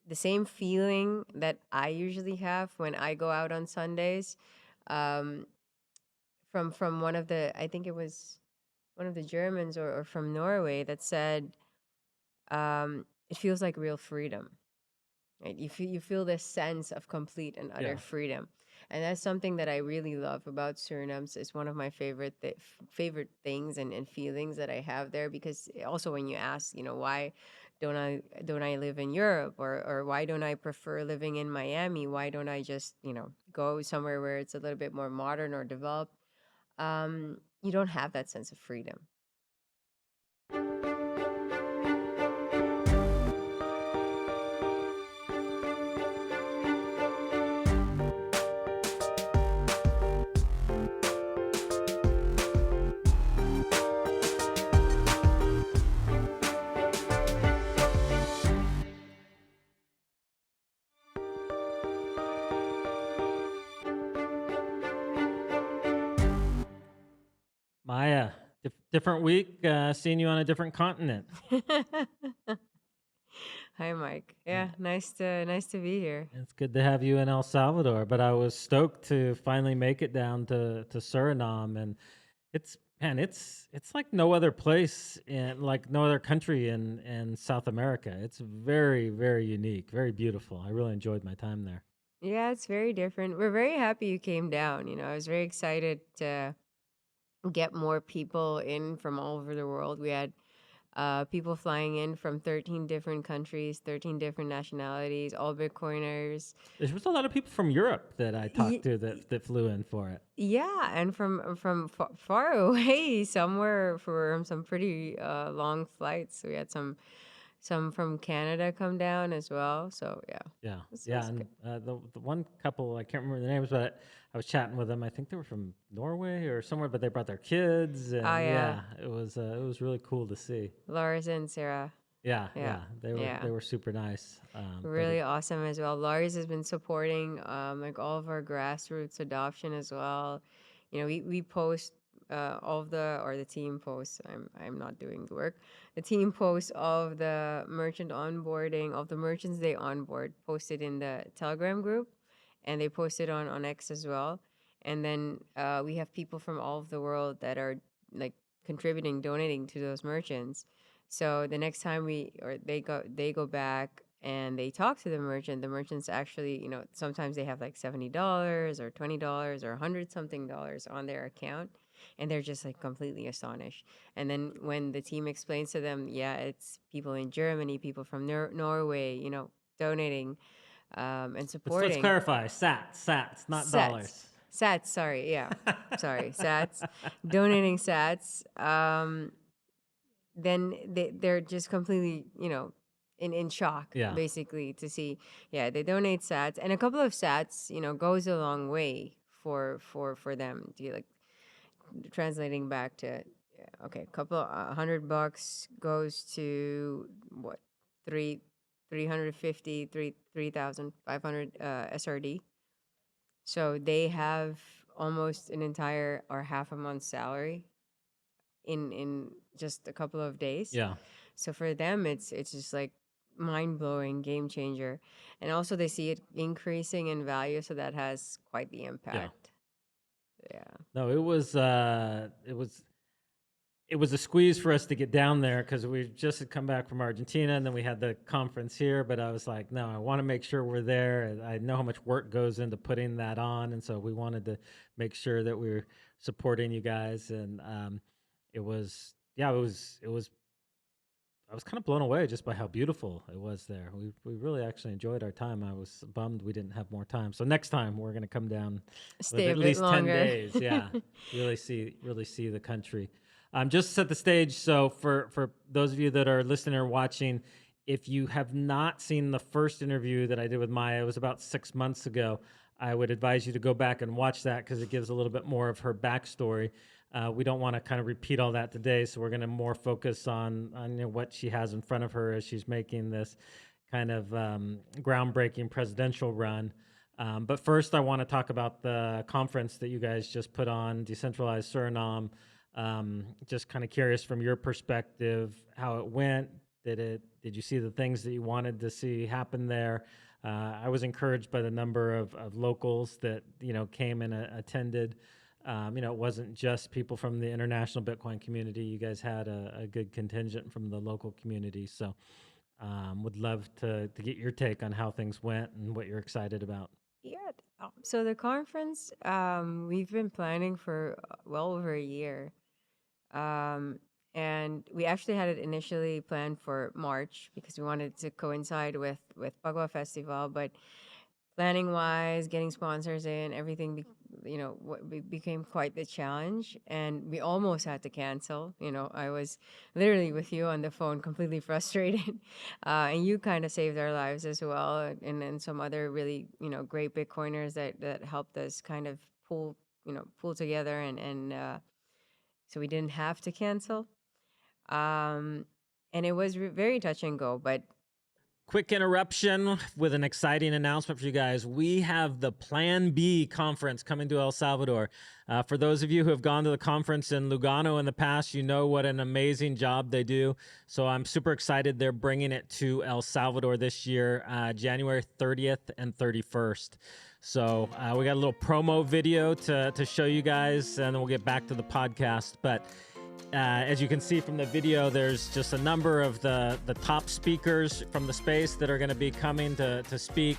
the same feeling that I usually have when I go out on Sundays. Um, from one of the, I think it was one of the Germans, or from Norway, that said, it feels like real freedom. Right? You feel this sense of complete and utter Yeah. freedom, and that's something that I really love about Suriname. It's one of my favorite things and feelings that I have there. Because also, when you ask, why don't I live in Europe, or why don't I prefer living in Miami? Why don't I just go somewhere where it's a little bit more modern or developed? You don't have that sense of freedom. Maya, different week, seeing you on a different continent. Hi, Mike. Uh, Yeah, nice to be here. It's good to have you in El Salvador, but I was stoked to finally make it down to Suriname, and it's like no other place in like no other country in South America. It's very, very unique, very beautiful. I really enjoyed my time there. Yeah, it's very different. We're very happy you came down. I was very excited to get more people in from all over the world. We had people flying in from 13 different countries, 13 different nationalities, all Bitcoiners. There was a lot of people from Europe that I talked Y- to that flew in for it. yeah, and from far away, somewhere, for some pretty long flights. We had some from Canada come down as well. So yeah, Yeah, this yeah, was good. and the one couple, I can't remember the names, but I was chatting with them. I think they were from Norway or somewhere, but they brought their kids, Oh and yeah, yeah, it was really cool to see. Lars and Sarah. Yeah, Yeah, yeah, they were yeah. they were super nice. But Really awesome as well. Lars has been supporting like all of our grassroots adoption as well. We post all of the team posts. I'm not doing the work. The team posts all of the merchant onboarding, of the merchants they onboard, posted in the Telegram group, and they post it on X as well. And then we have people from all of the world that are like contributing, donating to those merchants. So the next time they go back and they talk to the merchant. The merchants actually, sometimes they have like $70 or $20 or 100 something dollars on their account, and they're just like completely astonished. And then when the team explains to them, yeah, it's people in Germany, people from Norway, donating and let's supporting. clarify, sats, not Sats. dollars. Sats, sorry, yeah. Sorry, Sats. Donating Sats. Then they're just completely, in shock, Yeah, basically, to see. Yeah, they donate sats, and a couple of sats, goes a long way for them to, like, translating back to, yeah, okay, a couple $100 goes to what, three 350 3,500 SRD. So they have almost an entire or half a month's salary in just a couple of days. yeah. So for them, it's just like mind blowing, game changer, and also they see it increasing in value, so that has quite the Yeah. impact. Yeah. No, it was a squeeze for us to get down there because we just had come back from Argentina and then we had the conference here. But I was like, no, I want to make sure we're there. And I know how much work goes into putting that on, and so we wanted to make sure that we were supporting you guys. And it was, yeah, it was. I was kind of blown away just by how beautiful it was there. We really actually enjoyed our time. I was bummed we didn't have more time. So next time we're going to come down with Stay a at bit least 10 longer. days. Yeah. Really see the country. Just to set the stage. So for those of you that are listening or watching, if you have not seen the first interview that I did with Maya, it was about 6 months ago. I would advise you to go back and watch that because it gives a little bit more of her backstory. We don't want to kind of repeat all that today, so we're going to more focus on what she has in front of her as she's making this kind of groundbreaking presidential run. But first, I want to talk about the conference that you guys just put on, Decentralized Suriname. Just kind of curious from your perspective how it went. Did you see the things that you wanted to see happen there? I was encouraged by the number of locals that came and attended. It wasn't just people from the international Bitcoin community. You guys had a good contingent from the local community. So would love to get your take on how things went and what you're excited about. Yeah. So the conference, we've been planning for well over a year. Um, and we actually had it initially planned for March because we wanted to coincide with Pagwa Festival, but planning wise, getting sponsors in, everything, became quite the challenge, and we almost had to cancel. I was literally with you on the phone, completely frustrated, and you kind of saved our lives as well, and then some other really great Bitcoiners that helped us kind of pull together, and so we didn't have to cancel. Um, and it was very touch and go, but Quick interruption with an exciting announcement for you guys. We have the Plan B conference coming to El Salvador. For those of you who have gone to the conference in Lugano in the past, you know what an amazing job they do. So I'm super excited. They're bringing it to El Salvador this year, January 30th and 31st. So we got a little promo video to show you guys, and then we'll get back to the podcast. But as you can see from the video, there's just a number of the top speakers from the space that are going to be coming to speak.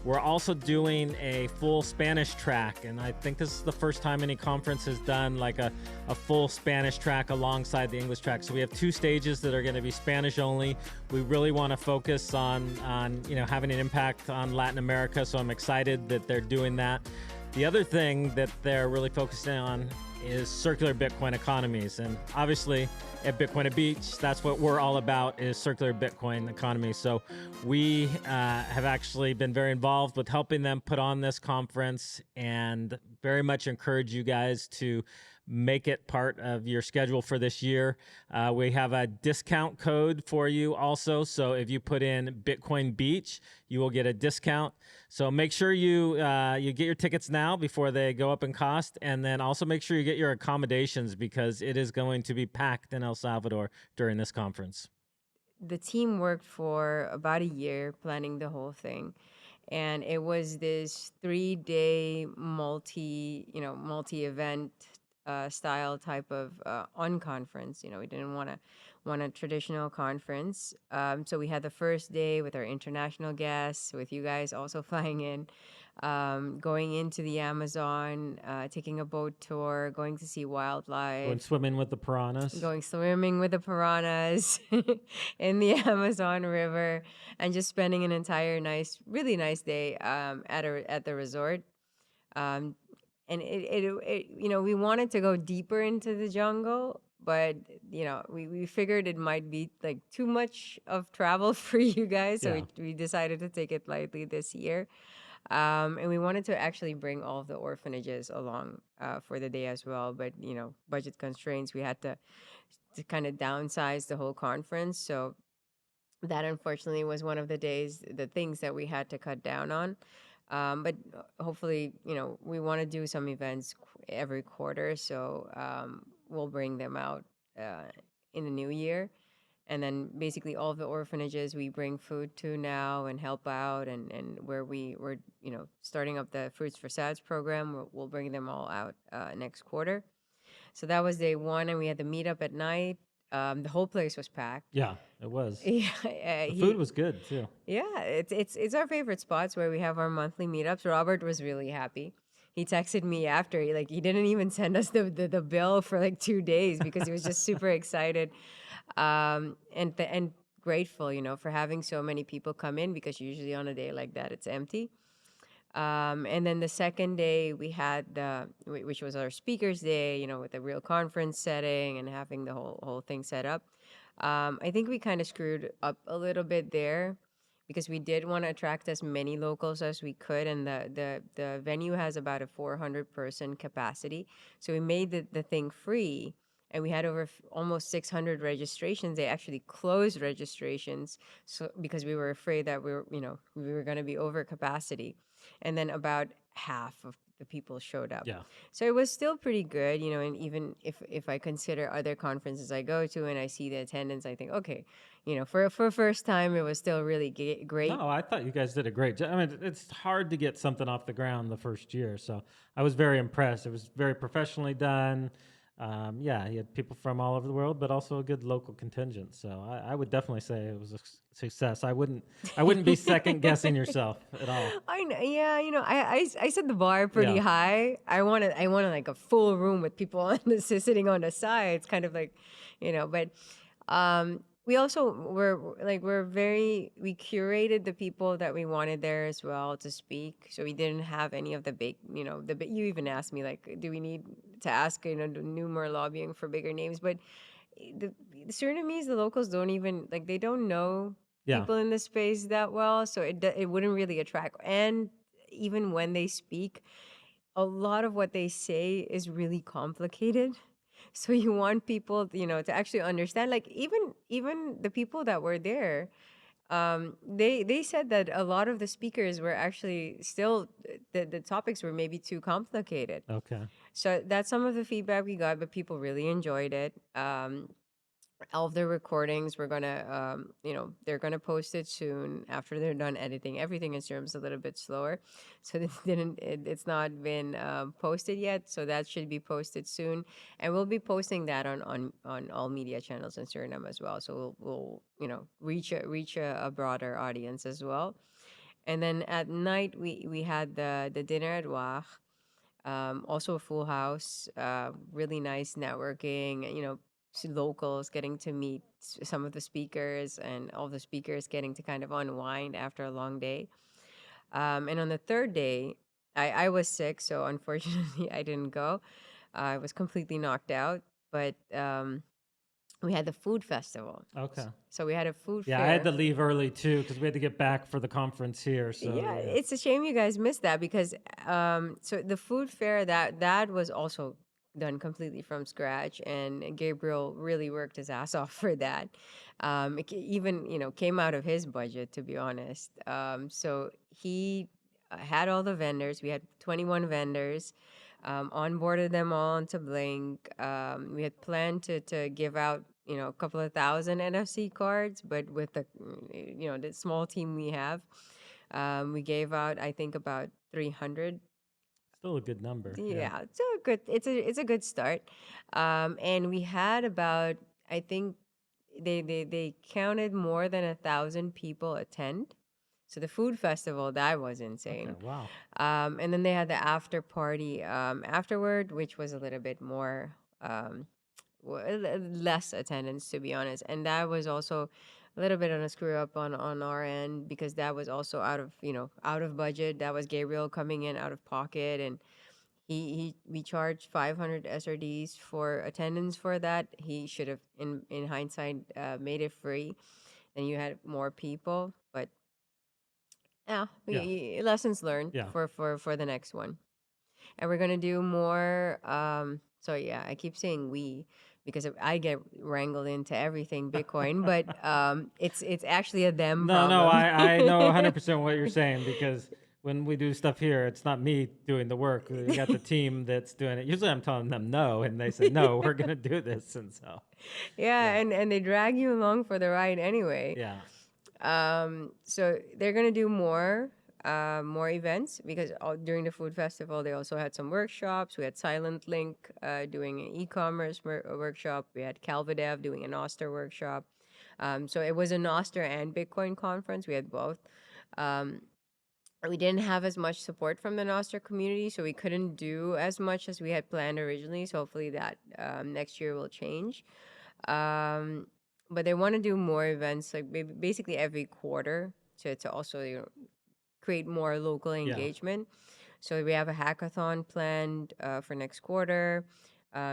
We're also doing a full Spanish track, and I think this is the first time any conference has done like a full Spanish track alongside the English track. So we have two stages that are going to be Spanish only. We really want to focus on having an impact on Latin America, so I'm excited that they're doing that. The other thing that they're really focusing on is circular Bitcoin economies. And obviously at Bitcoin at Beach, that's what we're all about, is circular Bitcoin economy. So we have actually been very involved with helping them put on this conference, and very much encourage you guys to make it part of your schedule for this year. We have a discount code for you also. So if you put in Bitcoin Beach, you will get a discount. So make sure you get your tickets now before they go up in cost, and then also make sure you get your accommodations, because it is going to be packed in El Salvador during this conference. the team worked for about a year planning the whole thing, and it was this 3-day multi-event style type of unconference. We didn't want a traditional conference, so we had the first day with our international guests, with you guys also flying in, going into the Amazon, taking a boat tour, going to see Going wildlife, swimming with the piranhas. going swimming with the piranhas in the Amazon River, and just spending an entire really nice day at the resort. Um, and we wanted to go deeper into the jungle, but we figured it might be like too much of travel for you guys, so Yeah. we decided to take it lightly this year. And we wanted to actually bring all of the orphanages along for the day as well, but budget constraints, we had to kind of downsize the whole conference. So that unfortunately was one of the things that we had to cut down on. But hopefully, we want to do some events every quarter, so we'll bring them out in the new year. And then basically all of the orphanages we bring food to now and help out, and where we're starting up the Fruits for Sads program, we'll bring them all out next quarter. So that was day one, and we had the meetup at night. The whole place was packed. Yeah, it was. Yeah, The food was good too. yeah, it's our favorite spots where we have our monthly meetups. Robert was really happy. He texted me after. He didn't even send us the bill for like 2 days because he was just super excited, and grateful, for having so many people come in, because usually on a day like that it's empty. And then the second day we had which was our speakers day, with the real conference setting and having the whole thing set up. I think we kind of screwed up a little bit there, because we did want to attract as many locals as we could, and the venue has about a 400-person capacity. So we made the thing free, and we had over almost 600 registrations. They actually closed registrations, so because we were afraid that we were going to be over capacity. And then about half of the people showed up. Yeah. So it was still pretty good, you know. And even if I consider other conferences I go to and I see the attendance, I think, okay, you know, for first time, it was still really great. No, I thought you guys did a great job. I mean, it's hard to get something off the ground the first year, so I was very impressed. It was very professionally done. Yeah, you had people from all over the world, but also a good local contingent. So I would definitely say it was a success. I wouldn't be second guessing yourself at all. I know, yeah, you know, I set the bar pretty Yeah. high. I wanted like a full room with people on the sitting on the sides, kind of like, you know. But we also we curated the people that we wanted there as well to speak. So we didn't have any of the big, you know, you even asked me like, do we need to ask, you know, do more lobbying for bigger names? But the Surinamese, the locals don't even like, they don't know Yeah. people in the space that well, so it wouldn't really attract. And even when they speak, a lot of what they say is really complicated. So you want people, you know, to actually understand. Like even the people that were there, they said that a lot of the speakers were actually still the topics were maybe too complicated. Okay. So that's some of the feedback we got, but people really enjoyed it. All of the recordings we're gonna you know, they're gonna post it soon after they're done editing. Everything in Serum's a little bit slower, so it's not been posted yet, so that should be posted soon. And we'll be posting that on all media channels in Suriname as well, so we'll you know, reach a broader audience as well. And then at night we had the dinner at Wach, also a full house, really nice networking, you know, locals getting to meet some of the speakers, and all the speakers getting to kind of unwind after a long day. And on the third day, I was sick, so unfortunately I didn't go. I was completely knocked out, but we had the food festival. Okay. So we had a food Yeah, I had fair. to leave early too because we had to get back for the conference here. So Yeah, yeah. it's a shame you guys missed that, because so the food fair, that was also done completely from scratch, and Gabriel really worked his ass off for that. Even, you know, came out of his budget, to be honest. So he had all the vendors. We had 21 vendors. Onboarded them all into Blink. We had planned to give out, you know, a couple of thousand NFC cards, but with the, you know, the small team we have, we gave out, I think, about 300. Still a good number. Yeah. Yeah, it's a good. It's a good start. And we had about, I think, they counted more than 1,000 people attend. So the food festival, that was Okay. insane. Wow. And then they had the after party afterward, which was a little bit more less attendance, to be honest. And that was also a little bit on a screw up on our end, because that was also out of, you know, out of budget. That was Gabriel coming in out of pocket, and he we charged 500 SRDs for attendance for that. He should have, in hindsight, made it free, and you had more people. But yeah, Yeah. lessons learned Yeah. for the next one. And we're gonna do more. So yeah, I keep saying we, because I get wrangled into everything Bitcoin, but it's actually a them No, no, problem. I know 100% what you're saying because when we do stuff here, it's not me doing the work. We got the team that's doing it. Usually I'm telling them no, and they say, no, we're going to do this. And so, Yeah, yeah, and they drag you along for the ride anyway. yeah, So they're gonna do more events, because during the food festival they also had some workshops. We had Silent Link doing an e-commerce workshop. We had Calvadev doing an Oster workshop. So it was an Oster and Bitcoin conference. We had both. Um, we didn't have as much support from the Nostr community, so we couldn't do as much as we had planned originally. So hopefully that next year will change. Um, but they want to do more events, like basically every quarter, to also, you know, create more local yeah. engagement. So we have a hackathon planned for next quarter.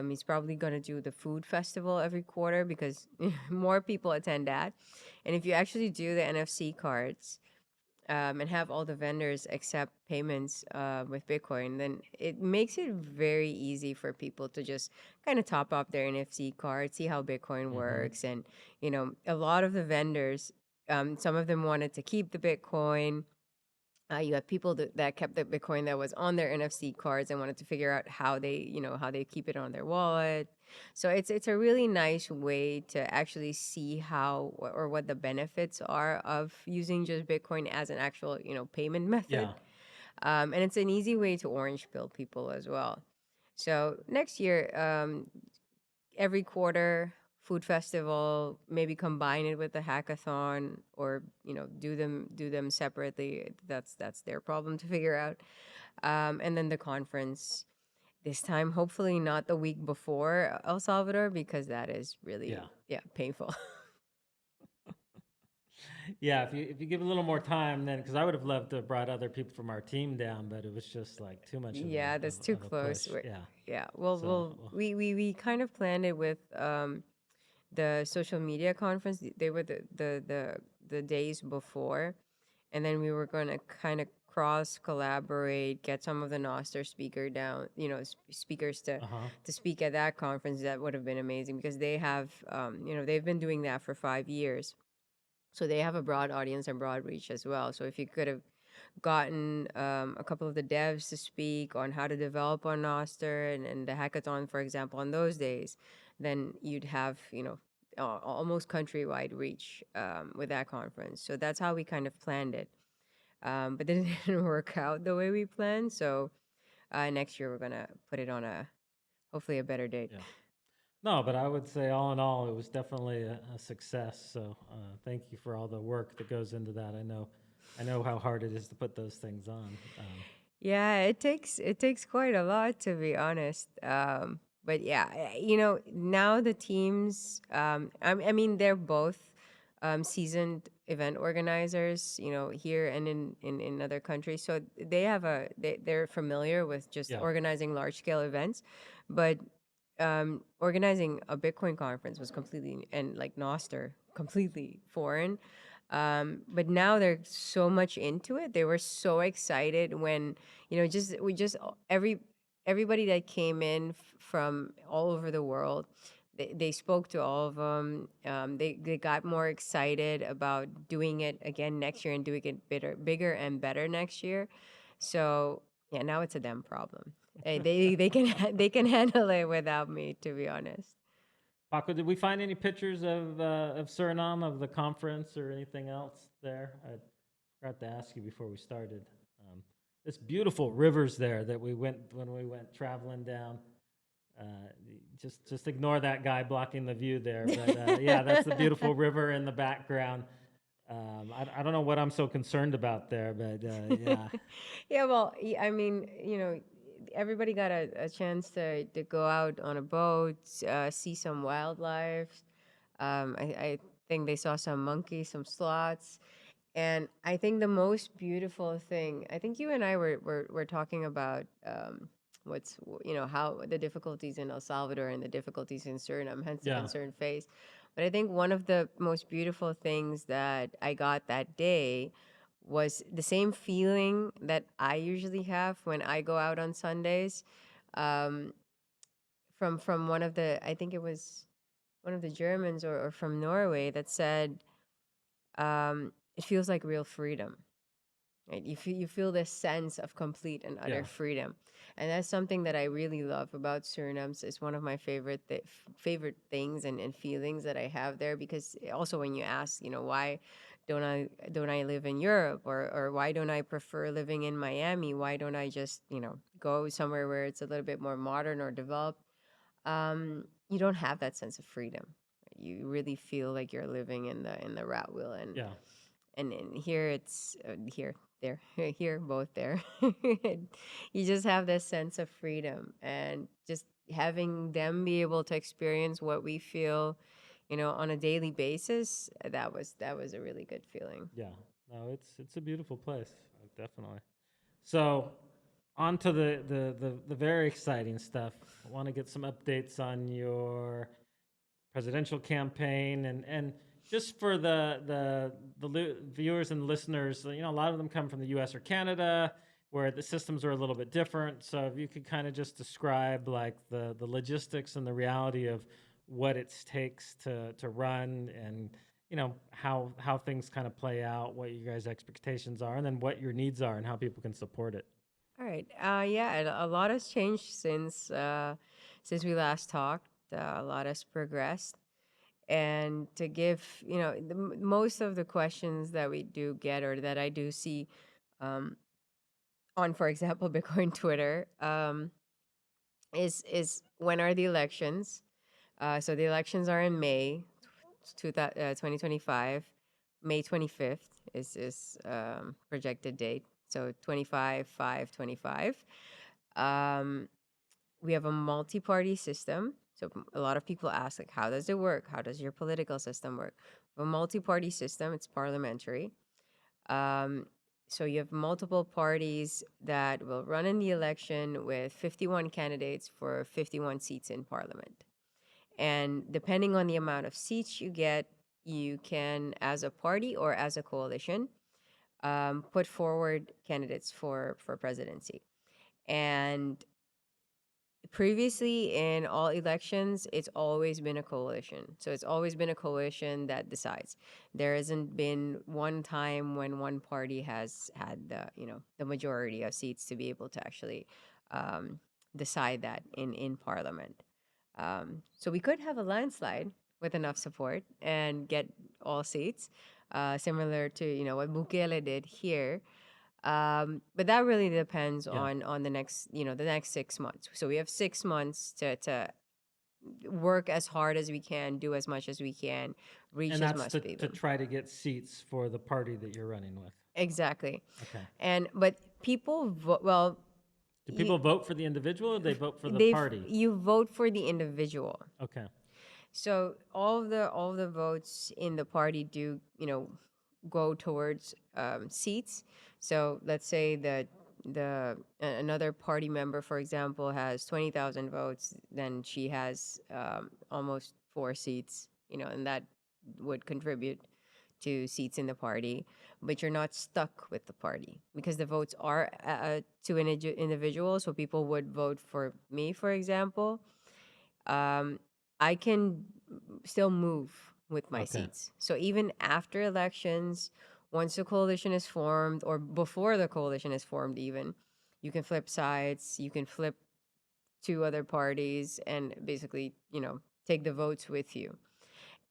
He's probably going to do the food festival every quarter, because more people attend that. And if you actually do the NFC cards, and have all the vendors accept payments with Bitcoin, then it makes it very easy for people to just kind of top up their NFC card, see how Bitcoin Hmm. works. And, you know, a lot of the vendors, some of them wanted to keep the Bitcoin. You have people that kept the Bitcoin that was on their NFC cards and wanted to figure out how they, how they keep it on their wallet. So it's a really nice way to actually see how or what the benefits are of using just Bitcoin as an actual, payment method. Yeah. And it's an easy way to orange pill people as well. So next year, every quarter food festival, maybe combine it with the hackathon, or do them separately. That's their problem to figure out. And then the conference this time, hopefully not the week before El Salvador, because that is really, Yeah. yeah, painful. Yeah, if you give a little more time, then because I would have loved to have brought other people from our team down, but it was just like too much of Yeah, a that's too of a close. push. Yeah. Yeah, well, So we kind of planned it with the social media conference. They were the days before, and then we were going to kind of cross collaborate, get some of the Noster speakers uh-huh. to speak at that conference. That would have been amazing because they have they've been doing that for 5 years, so they have a broad audience and broad reach as well. So if you could have gotten a couple of the devs to speak on how to develop on Noster and the hackathon, for example, on those days, then you'd have, almost countrywide reach with that conference. So that's how we kind of planned it. But then it didn't work out the way we planned. So next year we're going to put it on hopefully a better date. Yeah. No, but I would say all in all, it was definitely a success. So thank you for all the work that goes into that. I know how hard it is to put those things on. Yeah, it takes quite a lot, to be honest. But yeah, now the teams, I mean, they're both seasoned event organizers, here and in other countries. So they're familiar with just Yeah. organizing large scale events, but organizing a Bitcoin conference was completely, and like Noster, completely foreign. But now they're so much into it. They were so excited when, just we just everybody that came in from all over the world. They spoke to all of them. They got more excited about doing it again next year and doing it bigger and better next year. So yeah, now it's a them problem. They can they can handle it without me, to be honest. Paco, did we find any pictures of Suriname, of the conference, or anything else there? I forgot to ask you before we started. Um, it's beautiful rivers there that we went when we went traveling down. Uh, just ignore that guy blocking the view there, but yeah, that's the beautiful river in the background. I don't know what I'm so concerned about there, but yeah, Yeah, well, I mean, everybody got a chance to go out on a boat, see some wildlife. I think they saw some monkeys, some sloths. And I think the most beautiful thing, I think you and I were talking about how the difficulties in El Salvador and the difficulties in Suriname, hence the yeah, concern phase. But I think one of the most beautiful things that I got that day was the same feeling that I usually have when I go out on Sundays. Um, from one of the, I think it was one of the Germans, or from Norway, that said, it feels like real freedom. Right? You feel this sense of complete and yeah, utter freedom, and that's something that I really love about Suriname. It's one of my favorite things and feelings that I have there. Because also, when you ask, why don't I live in Europe, or why don't I prefer living in Miami? Why don't I just go somewhere where it's a little bit more modern or developed? You don't have that sense of freedom. You really feel like you're living in the rat wheel, and yeah, here it's here there here both there. You just have this sense of freedom, and just having them be able to experience what we feel, on a daily basis. That was a really good feeling. yeah. No, it's a beautiful place, definitely. So, on to the very exciting stuff. I want to get some updates on your presidential campaign, and just for the viewers and listeners, a lot of them come from the U.S. or Canada, where the systems are a little bit different. So, if you could kind of just describe like the logistics and the reality of what it takes to run, and how things kind of play out, what you guys' expectations are, and then what your needs are, and how people can support it. All right. Yeah, and a lot has changed since we last talked. A lot has progressed, and to give most of the questions that we do get or that I do see um, on, for example, Bitcoin Twitter, is when are the elections? So the elections are in May 2025. May 25th is projected date. So 25/5/25. Um, we have a multi-party system. So a lot of people ask, like, how does it work? How does your political system work? A multi-party system. It's parliamentary. Um, so you have multiple parties that will run in the election with 51 candidates for 51 seats in parliament. And depending on the amount of seats you get, you can, as a party or as a coalition, put forward candidates for presidency. And previously, in all elections, it's always been a coalition. So it's always been a coalition that decides. There hasn't been one time when one party has had the majority of seats to be able to actually um, decide that in parliament. So we could have a landslide with enough support and get all seats, similar to what Bukele did here. But that really depends Yeah, on the next 6 months. So we have 6 months to work as hard as we can, do as much as we can, reach and as that's much to people. try to get seats for the party that you're running with. Exactly. Okay. And but people vote. Well, Do you people vote for the individual, or they vote for the they party? you vote for the individual. Okay. So all of the votes in the party do go towards seats. So let's say that another party member, for example, has 20,000 votes, then she has almost 4 seats, and that would contribute to seats in the party. But you're not stuck with the party because the votes are to an individual. So people would vote for me, for example. um, I can still move with my Okay. seats. So even after elections, once the coalition is formed, or before the coalition is formed, even, you can flip sides, you can flip two other parties, and basically, take the votes with you.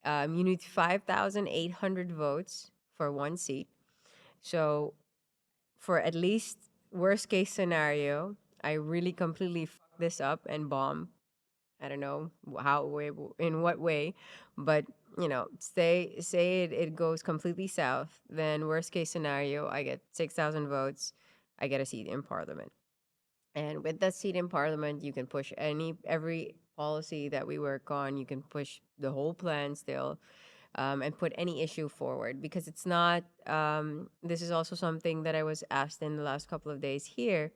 You need 5,800 votes for one seat. So for at least worst case scenario, I really completely fuck this up and bomb. I don't know how way in what way, but say it goes completely south. Then worst case scenario, I get 6,000 votes. I get a seat in parliament, and with that seat in parliament, you can push every policy that we work on. You can push the whole plan still, and put any issue forward because it's not. This is also something that I was asked in the last couple of days here.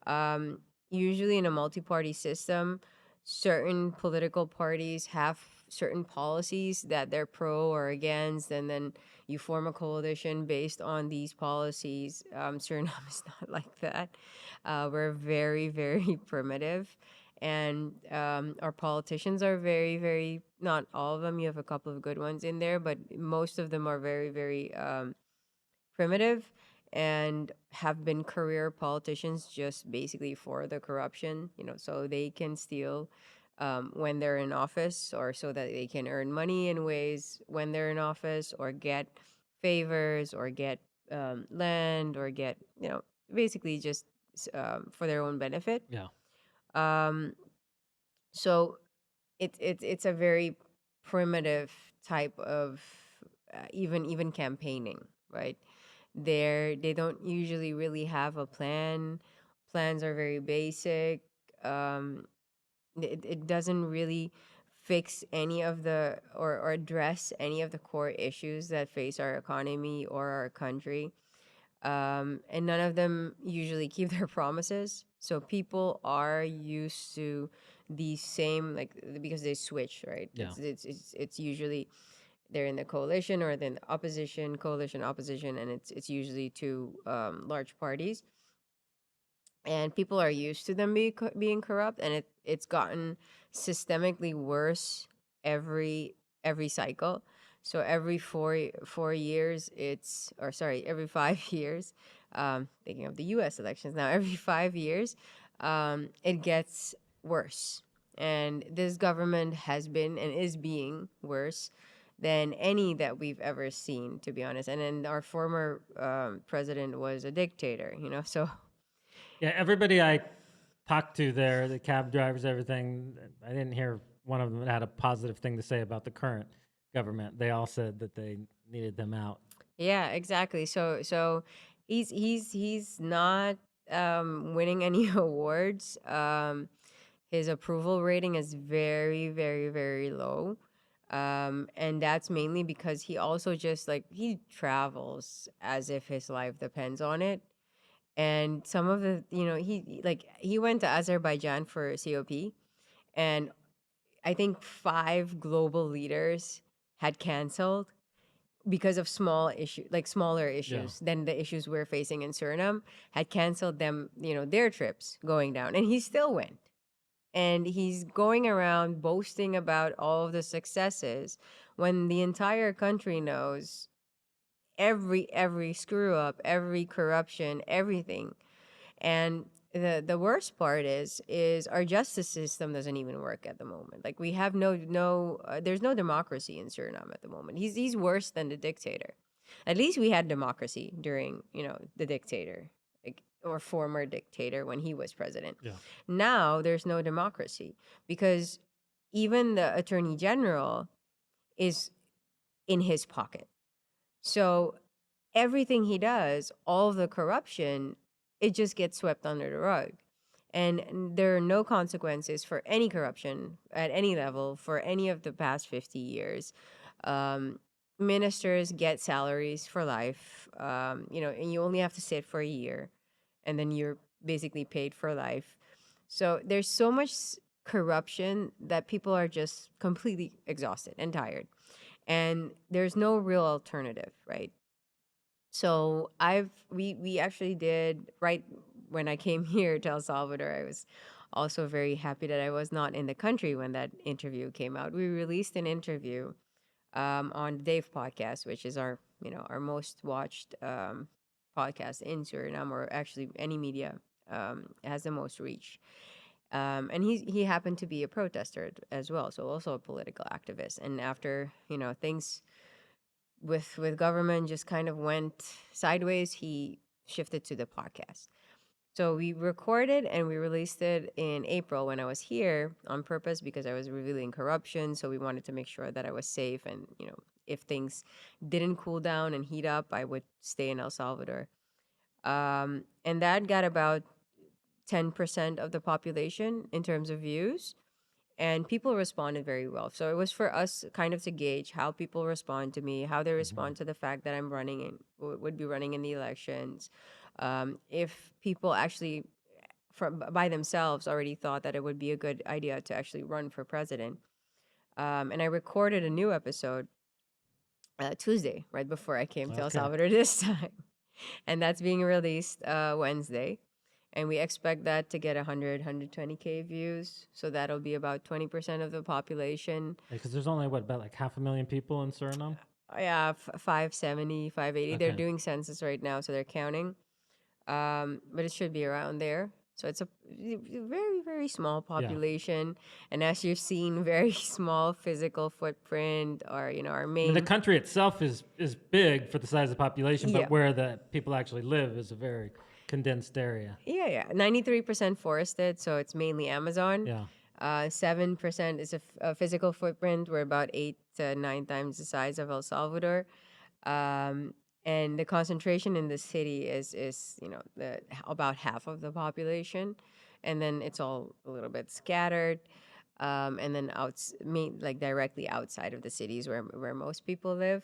um, Usually in a multi-party system, certain political parties have certain policies that they're pro or against, and then you form a coalition based on these policies. Suriname is not like that. We're very, very primitive, and our politicians are very, very. Not all of them. You have a couple of good ones in there, but most of them are very, very primitive and have been career politicians just basically for the corruption, so they can steal when they're in office, or so that they can earn money in ways when they're in office, or get favors, or get land, or get, basically just for their own benefit. Yeah. Um, so it's a very primitive type of even campaigning, right? They don't usually really have a plan. Plans are very basic. um it doesn't really fix any of the or address any of the core issues that face our economy or our country. And none of them usually keep their promises. So people are used to the same, like, because they switch, right? Yeah. It's usually they're in the coalition or then opposition, coalition, opposition, and it's usually two large parties, and people are used to them being corrupt, and it's gotten systemically worse every cycle. So every 4 years, or sorry, every 5 years, thinking of the US elections now, every 5 years, it gets worse. And this government has been and is being worse than any that we've ever seen, to be honest. And then our former president was a dictator, so Yeah, everybody I talked to there, the cab drivers, everything, I didn't hear one of them that had a positive thing to say about the current government. They all said that they needed them out. yeah, exactly. So he's not winning any awards. His approval rating is very, very, very low. And that's mainly because he also just like he travels as if his life depends on it. And some of the, he went to Azerbaijan for COP, and I think five global leaders had canceled because of smaller Yeah. issues than the issues we're facing in Suriname, had canceled them, their trips going down, and he still went. And he's going around boasting about all of the successes when the entire country knows every screw up, every corruption, everything. And the worst part is our justice system doesn't even work at the moment. Like we have there's no democracy in Suriname at the moment. He's worse than the dictator. At least we had democracy during, the dictator, like, or former dictator when he was president. Yeah. Now there's no democracy because even the attorney general is in his pocket. So everything he does, all the corruption, it just gets swept under the rug. And there are no consequences for any corruption at any level for any of the past 50 years. Um, Ministers get salaries for life, and you only have to sit for a year, and then you're basically paid for life. So there's so much corruption that people are just completely exhausted and tired. And there's no real alternative, right? So we actually did right when I came here to El Salvador. I was also very happy that I was not in the country when that interview came out. We released an interview on the Dave podcast, which is our most watched podcast in Suriname, or actually any media has the most reach. And he happened to be a protester as well, so also a political activist. And after things with government just kind of went sideways, he shifted to the podcast. So we recorded and we released it in April when I was here on purpose because I was revealing corruption. So we wanted to make sure that I was safe, and if things didn't cool down and heat up, I would stay in El Salvador. And that got about 10% of the population in terms of views, and people responded very well. So it was for us kind of to gauge how people respond to me, how they Hmm. respond to the fact that I'm running and would be running in the elections. If people actually from by themselves already thought that it would be a good idea to actually run for president. And I recorded a new episode Tuesday, right before I came to El Okay. Salvador this time, and that's being released Wednesday. And we expect that to get 120K views. So that'll be about 20% of the population. Because there's only what about like 500,000 people in Suriname? Yeah, 570, 580. They're Okay. doing census right now, so they're counting. But it should be around there. So it's a very, very small Yeah. population. And as you've seen, very small physical footprint, or, our I mean, the main. country itself is big for the size of the population, Yeah. but where the people actually live is a very condensed area. Yeah. 93% forested, so it's mainly Amazon. Yeah. 7% is a physical footprint. We're about 8 to 9 times the size of El Salvador. Um, and the concentration in the city is about half of the population, and then it's all a little bit scattered. And then like directly outside of the cities where most people live.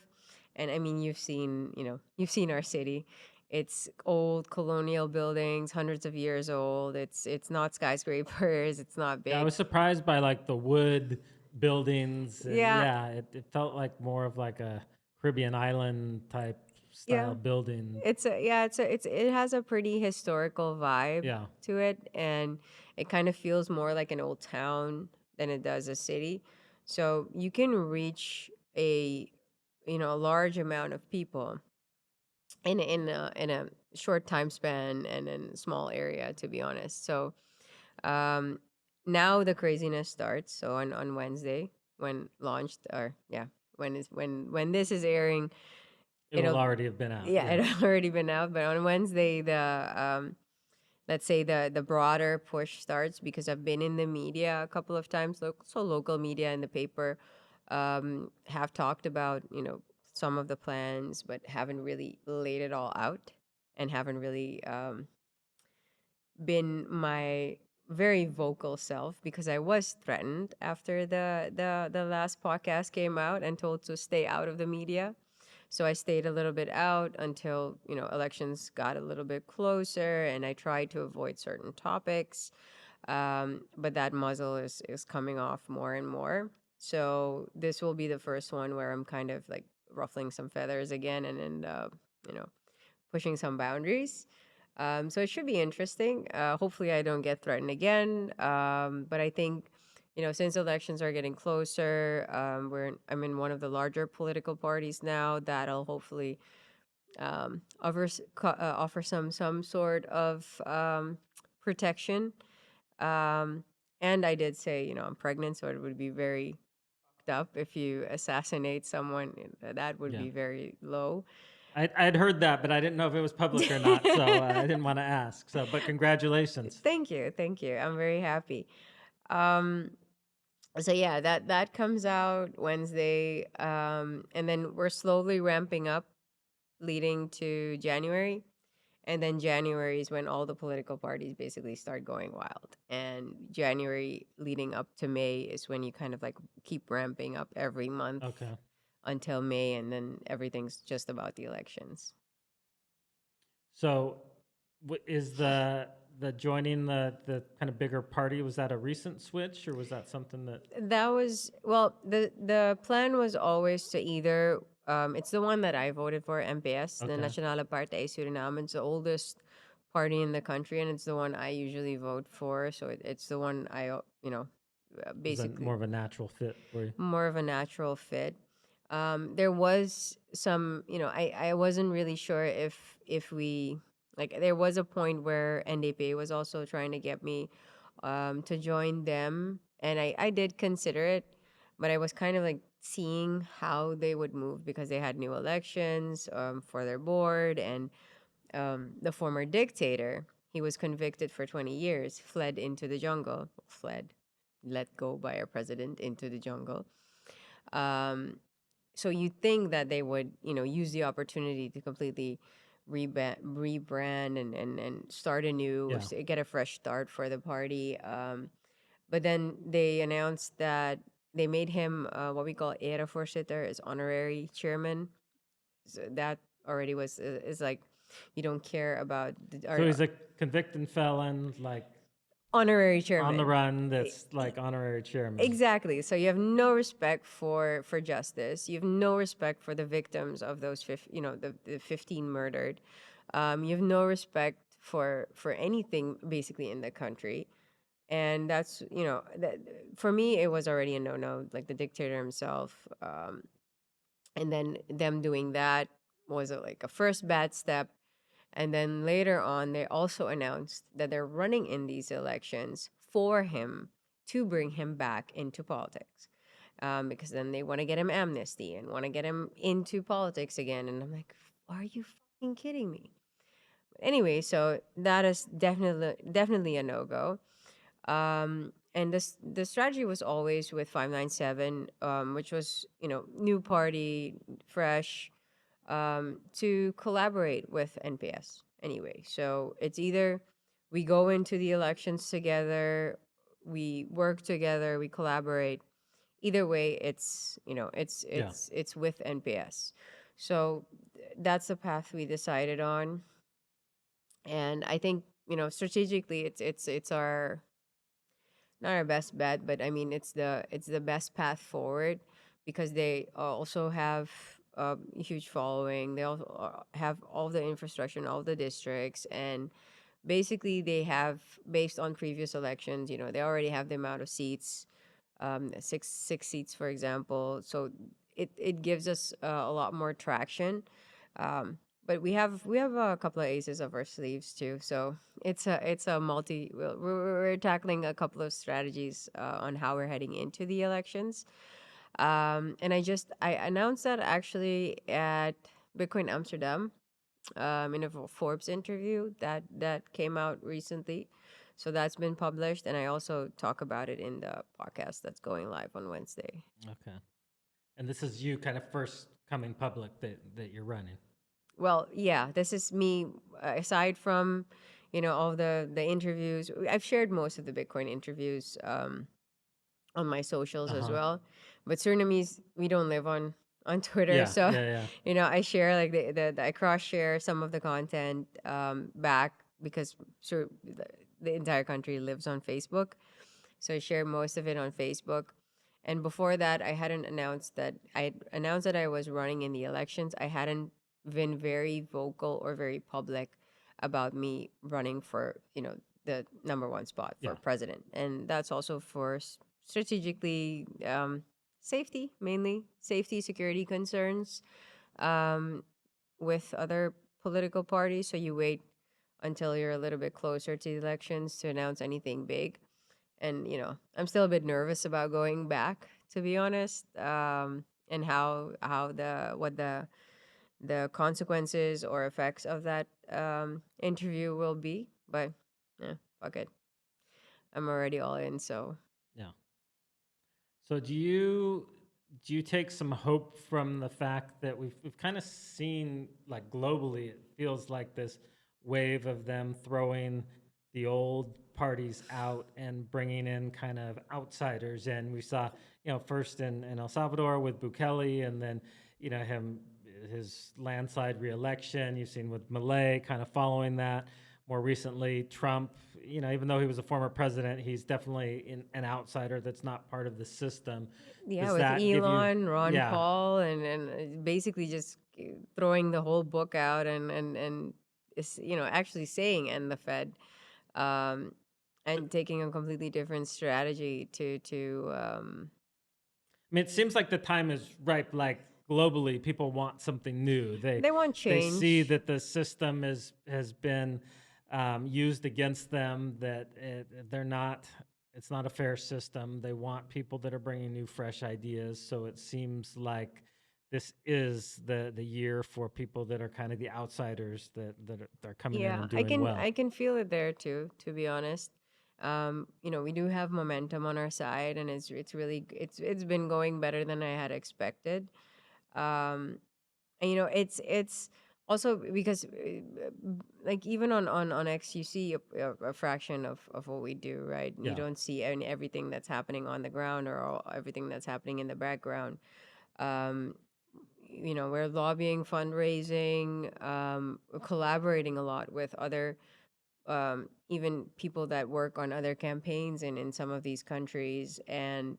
And I mean, you've seen our city. It's old colonial buildings, hundreds of years old. It's not skyscrapers. It's not Yeah, I big. was surprised by like the wood buildings, and Yeah, yeah, it felt like more of like a Caribbean island type yeah. style building. It has a pretty historical vibe Yeah. to it, and it kind of feels more like an old town than it does a city. So you can reach a a large amount of people in a short time span and in a small area, to be honest. So um now the craziness starts. So on Wednesday, when launched, or yeah, when this is airing, It'll it'll already have been out. yeah, Yeah. it already been out. But on Wednesday, let's say the broader push starts, because I've been in the media a couple of times. So local media and the paper have talked about, some of the plans, but haven't really laid it all out, and haven't really been my very vocal self, because I was threatened after the last podcast came out and told to stay out of the media. So I stayed a little bit out until, elections got a little bit closer, and I tried to avoid certain topics. But that muzzle is coming off more and more. So this will be the first one where I'm kind of like ruffling some feathers again, and you know, pushing some boundaries. So it should be interesting. Hopefully, I don't get threatened again. But I think, since elections are getting closer, I'm in one of the larger political parties now. That'll hopefully offer some sort of protection. Um, and I did say, I'm pregnant, so it would be very fucked up if you assassinate someone. That would Yeah. be very low. I'd heard that, but I didn't know if it was public or not, so I didn't want to ask. So, but congratulations. Thank you, thank you. I'm very happy. Um, so yeah, that comes out Wednesday, and then we're slowly ramping up, leading to January. And then January is when all the political parties basically start going wild. And January leading up to May is when you kind of like keep ramping up every month Okay. until May, and then everything's just about the elections. So, is the joining the kind of bigger party, was that a recent switch, or was that something that? That was, well, the plan was always to either it's the one that I voted for, MPS, the Okay. Nationale Partij Suriname. It's the oldest party in the country, and it's the one I usually vote for. So it's the one Was that more basically of a natural fit for you? more of a natural fit. There was some, I wasn't really sure if we, like, there was a point where NDP was also trying to get me to join them, and I did consider it, but I was kind of like seeing how they would move, because they had new elections for their board, and the former dictator, he was convicted for 20 years, fled into the jungle, fled, let go by our president into the jungle. Um, so you think that they would, use the opportunity to completely rebrand, and start anew, Yeah. get a fresh start for the party. But then they announced that they made him what we call era voorzitter, is honorary chairman. So that already was is like, you don't care about So our he's a convicted felon, like honorary on the chairman. run. That's like honorary chairman. Exactly. So you have no respect for justice. You have no respect for the victims of those the 15 murdered. You have no respect for anything basically in the country. And that's, that for me it was already a no-no, like the dictator himself. And then them doing that was like a first bad step. And then later on, they also announced that they're running in these elections for him, to bring him back into politics. Because then they want to get him amnesty and want to get him into politics again. And I'm like, are you fucking kidding me? Anyway, so that is definitely a no go. And the strategy was always with 597, which was, new party, fresh, to collaborate with NPS anyway. So it's either we go into the elections together, we work together, we collaborate. Either way, it's, Yeah. it's with NPS. So that's the path we decided on, and I think, strategically, it's our, not our best bet, but I mean it's the best path forward, because they also have a huge following. They also have all the infrastructure in all the districts, and basically they have, based on previous elections, they already have the amount of seats, six seats, for example. So it gives us a lot more traction. But we have a couple of aces of our sleeves too. So it's a multi. We're tackling a couple of strategies on how we're heading into the elections. And I announced that actually at Bitcoin Amsterdam, in a Forbes interview that came out recently. So that's been published, and I also talk about it in the podcast that's going live on Wednesday. Okay. And this is you kind of first coming public that you're running. Well, yeah, this is me. Aside from, all the interviews, I've shared most of the Bitcoin interviews on my socials Uh as huh. well. But Surinamese, we don't live on Twitter, Yeah. so Yeah. Yeah. I share like I cross share some of the content back because the entire country lives on Facebook. So I share most of it on Facebook. And before that, I had announced that I was running in the elections. I hadn't been very vocal or very public about me running for, the number one spot for Yeah. president. And that's also for strategically safety, mainly safety, security concerns um, with other political parties. So you wait until you're a little bit closer to the elections to announce anything big. And I'm still a bit nervous about going back, to be honest, and how the consequences or effects of that interview will be. But yeah, fuck it, I'm already all in. So Yeah. So do you take some hope from the fact that we've kind of seen, like, globally, it feels like this wave of them throwing the old parties out and bringing in kind of outsiders. And we saw, first in El Salvador with Bukele, and then, him, his landslide reelection. You've seen with Malay kind of following that. More recently, Trump, even though he was a former president, he's definitely an outsider that's not part of the system. yeah, Does with that give you, Elon, Ron yeah, Paul, and basically just throwing the whole book out and actually saying end the Fed, um, and taking a completely different strategy to. I mean, it seems like the time is ripe. Like, globally, people want something new. They want They see change. that the system has been used against them. That they're not. It's not a fair system. They want people that are bringing new, fresh ideas. So it seems like this is the year for people that are kind of the outsiders that are coming in Yeah, and I doing can well. I can feel it there too, to be honest. We do have momentum on our side, and it's really it's been going better than I had expected. Um, and it's also because like even on X, you see a fraction of what we do, right? You Yeah. don't see everything that's happening on the ground or everything that's happening in the background. Um, we're lobbying, fundraising, collaborating a lot with other even people that work on other campaigns in some of these countries. And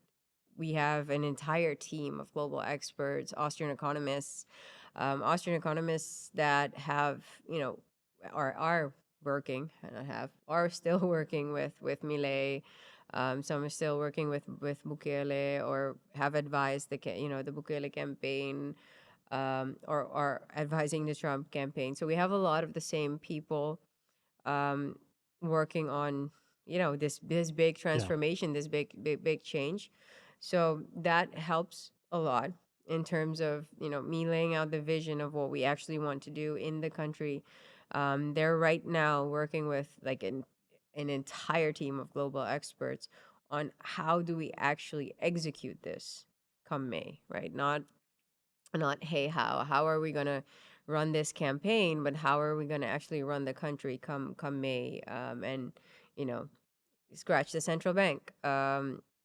we have an entire team of global experts, Austrian economists that have, are working, and are still working with Millet. Some are still working with Bukele, or have advised the Bukele campaign, or advising the Trump campaign. So we have a lot of the same people um, working on this big Yeah. transformation, this big change. So that helps a lot in terms of me laying out the vision of what we actually want to do in the country. They're right now working with like an entire team of global experts on how do we actually execute this come May, right? Not hey, how are we going to run this campaign, but how are we going to actually run the country come May, and you know scratch the central bank,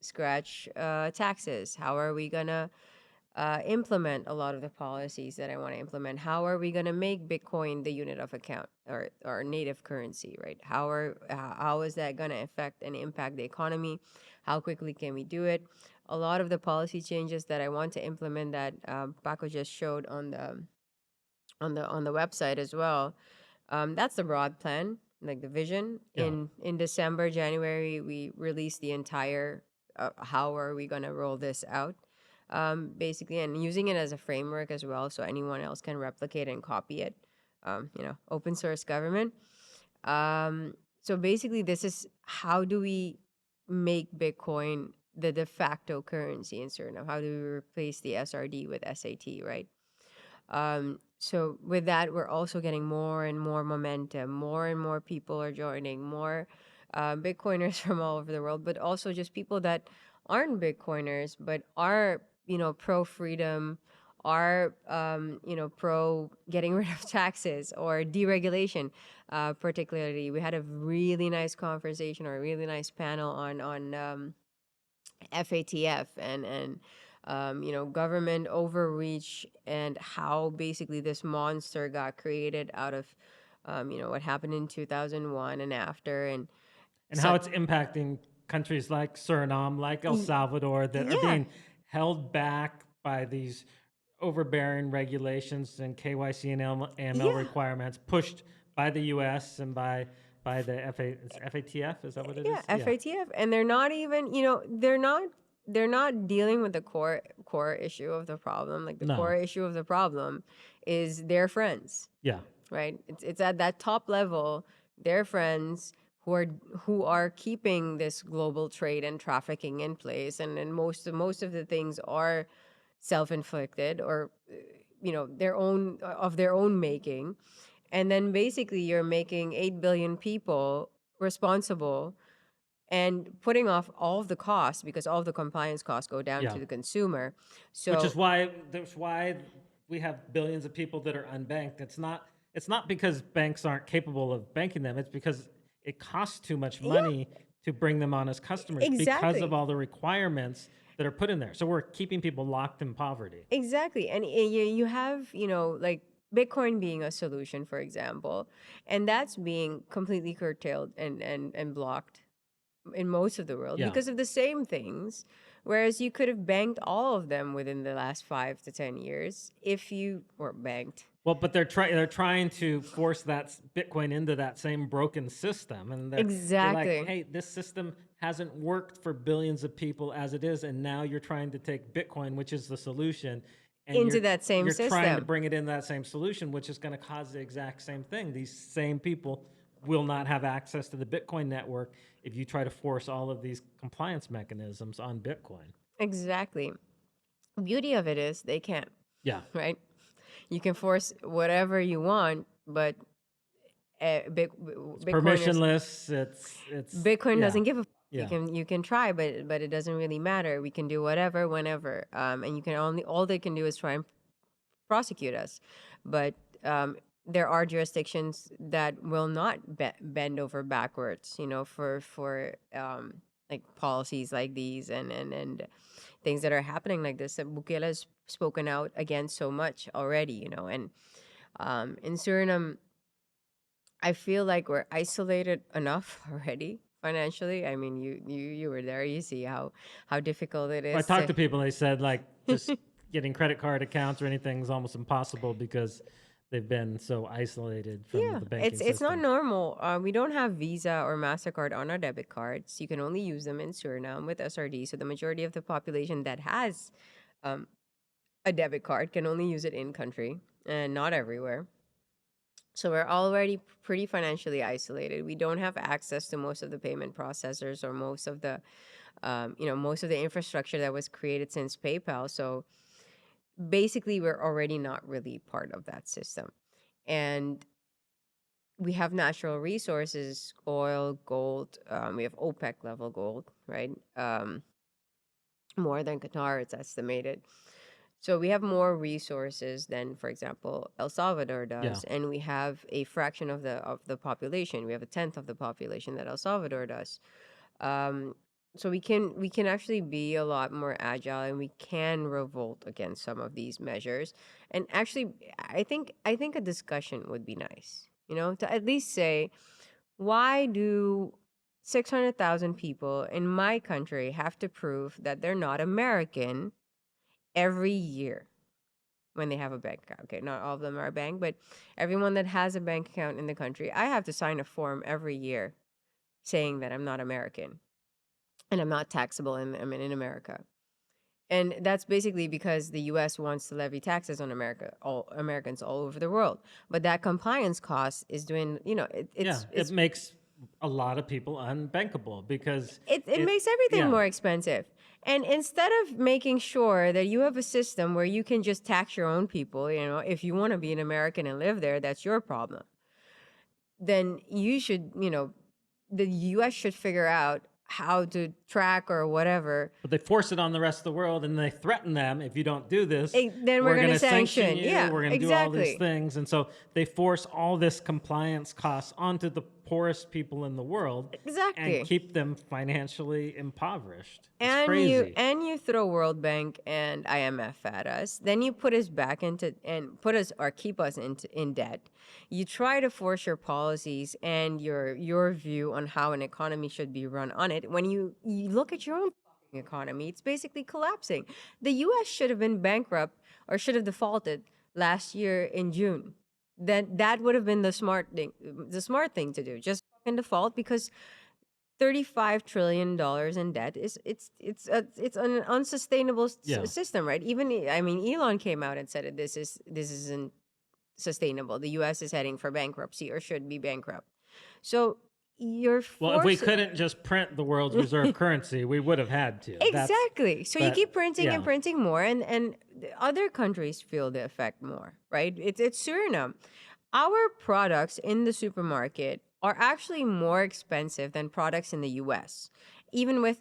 scratch taxes. How are we going to implement a lot of the policies that I want to implement? How are we going to make Bitcoin the unit of account, or native currency, right? How is that going to affect and impact the economy? How quickly can we do it? A lot of the policy changes that I want to implement that Paco just showed on the website as well. That's the broad plan, like the vision. Yeah. In December, January, we released the entire how are we going to roll this out. basically, and using it as a framework as well, so anyone else can replicate and copy it. Open source government. So basically, this is how do we make Bitcoin the de facto currency in Suriname? How do we replace the SRD with SAT, right? So with that, we're also getting more and more momentum. More and more people are joining. More Bitcoiners from all over the world, but also just people that aren't Bitcoiners but are pro freedom, are pro getting rid of taxes or deregulation. Particularly, we had a really nice conversation or a really nice panel on FATF and government overreach and how basically this monster got created out of what happened in 2001 and after and And how such. it's impacting countries like Suriname, like El Salvador, that are Yeah, being held back by these overbearing regulations and KYC and AML yeah, requirements pushed by the U.S. and by the FATF. Is that what it yeah, is? Yeah. FATF, and they're not even they're not dealing with the core issue of the problem. Like the core No. issue of the problem is their friends, Yeah. right? It's at that top level, their friends who are keeping this global trade and trafficking in place, and most of the things are self-inflicted or their own making. And then basically you're making 8 billion people responsible and putting off all of the costs because all of the compliance costs go down Yeah. to the consumer. Which is So why we have billions of people that are unbanked. It's not because banks aren't capable of banking them. It's because it costs too much yeah, money to bring them on as customers because of exactly. all the requirements that are put in there. So we're keeping people locked in poverty. Exactly. And you have, like Bitcoin being a solution, for example, and that's being completely curtailed and blocked in most of the world Yeah. because of the same things. Whereas you could have banked all of them within the last 5 to 10 years if you were banked. Well, but they're trying to force that Bitcoin into that same broken system, and they're like, Exactly. hey, this system hasn't worked for billions of people as it is, and now you're trying to take Bitcoin, which is the solution, and Into you're that same you're trying to system. bring it into that same solution, which is going to cause the exact same thing. These same people will not have access to the Bitcoin network if you try to force all of these compliance mechanisms on Bitcoin. Exactly. Beauty of it is they can't, Yeah, right? You can force whatever you want, but it's Bitcoiners permissionless. It's Bitcoin yeah, doesn't give a you yeah. can try, but it doesn't really matter. We can do whatever, whenever, and you can only all they can do is try and prosecute us. But there are jurisdictions that will not bend over backwards, for like policies like these and things that are happening like this that Bukele has spoken out against so much already, and in Suriname I feel like we're isolated enough already financially. I mean, you were there. You see how difficult it Well, I is talked to. to people. They said like just getting credit card accounts or anything is almost impossible because they've been so isolated from Yeah, the it's banking it's not system. normal. We don't have Visa or Mastercard on our debit cards. You can only use them in Suriname with SRD. So the majority of the population that has um, a debit card can only use it in country and not everywhere. So we're already pretty financially isolated. We don't have access to most of the payment processors or most of the infrastructure that was created since PayPal. So basically, we're already not really part of that system. And we have natural resources, oil, gold. We have OPEC level gold, right? More than Qatar, it's estimated. So we have more resources than, for example, El Salvador Yeah, does, and we have a fraction of the population. We have a tenth of the population that El Salvador does. Um, so we can actually be a lot more agile, and we can revolt against some of these measures. And actually, I think a discussion would be nice. To at least say, why do 600,000 people in my country have to prove that they're not American every year when they have a bank account? Okay, not all of them are a bank, but everyone that has a bank account in the country, I have to sign a form every year saying that I'm not American and I'm not taxable in America. And that's basically because the US wants to levy taxes on all Americans all over the world. But that compliance cost is doing, Yeah, it makes a lot of people unbankable because it it makes everything yeah. more expensive. And instead of making sure that you have a system where you can just tax your own people, if you want to be an American and live there, that's your problem. Then you should, the US should figure out how to track or whatever. But they force it on the rest of the world and they threaten them, if you don't do this, Then we're we're going going to to sanction sanction. you, Yeah, we're going to do all these exactly. things. And so they force all this compliance costs onto the poorest people in the world and Exactly. keep them financially impoverished. It's and you crazy. and you throw World Bank and IMF at us, then you put us back into and put us or keep us in debt. You try to force your policies and your view on how an economy should be run on it. When you look at your own fucking economy, it's basically collapsing. The US should have been bankrupt or should have defaulted last year in June. Then that would have been the smart thing to do. Just fucking default, because $35 trillion in debt is it's an unsustainable Yeah. system, right? Even I mean, Elon came out and said it, this isn't sustainable. The US is heading for bankruptcy or should be bankrupt. So you're Well, if we forced. couldn't just print the world's reserve currency, we would have had to. Exactly. So you But keep printing and yeah, printing more, and the other countries feel the effect more, right? It's Suriname. Our products in the supermarket are actually more expensive than products in the US. Even with,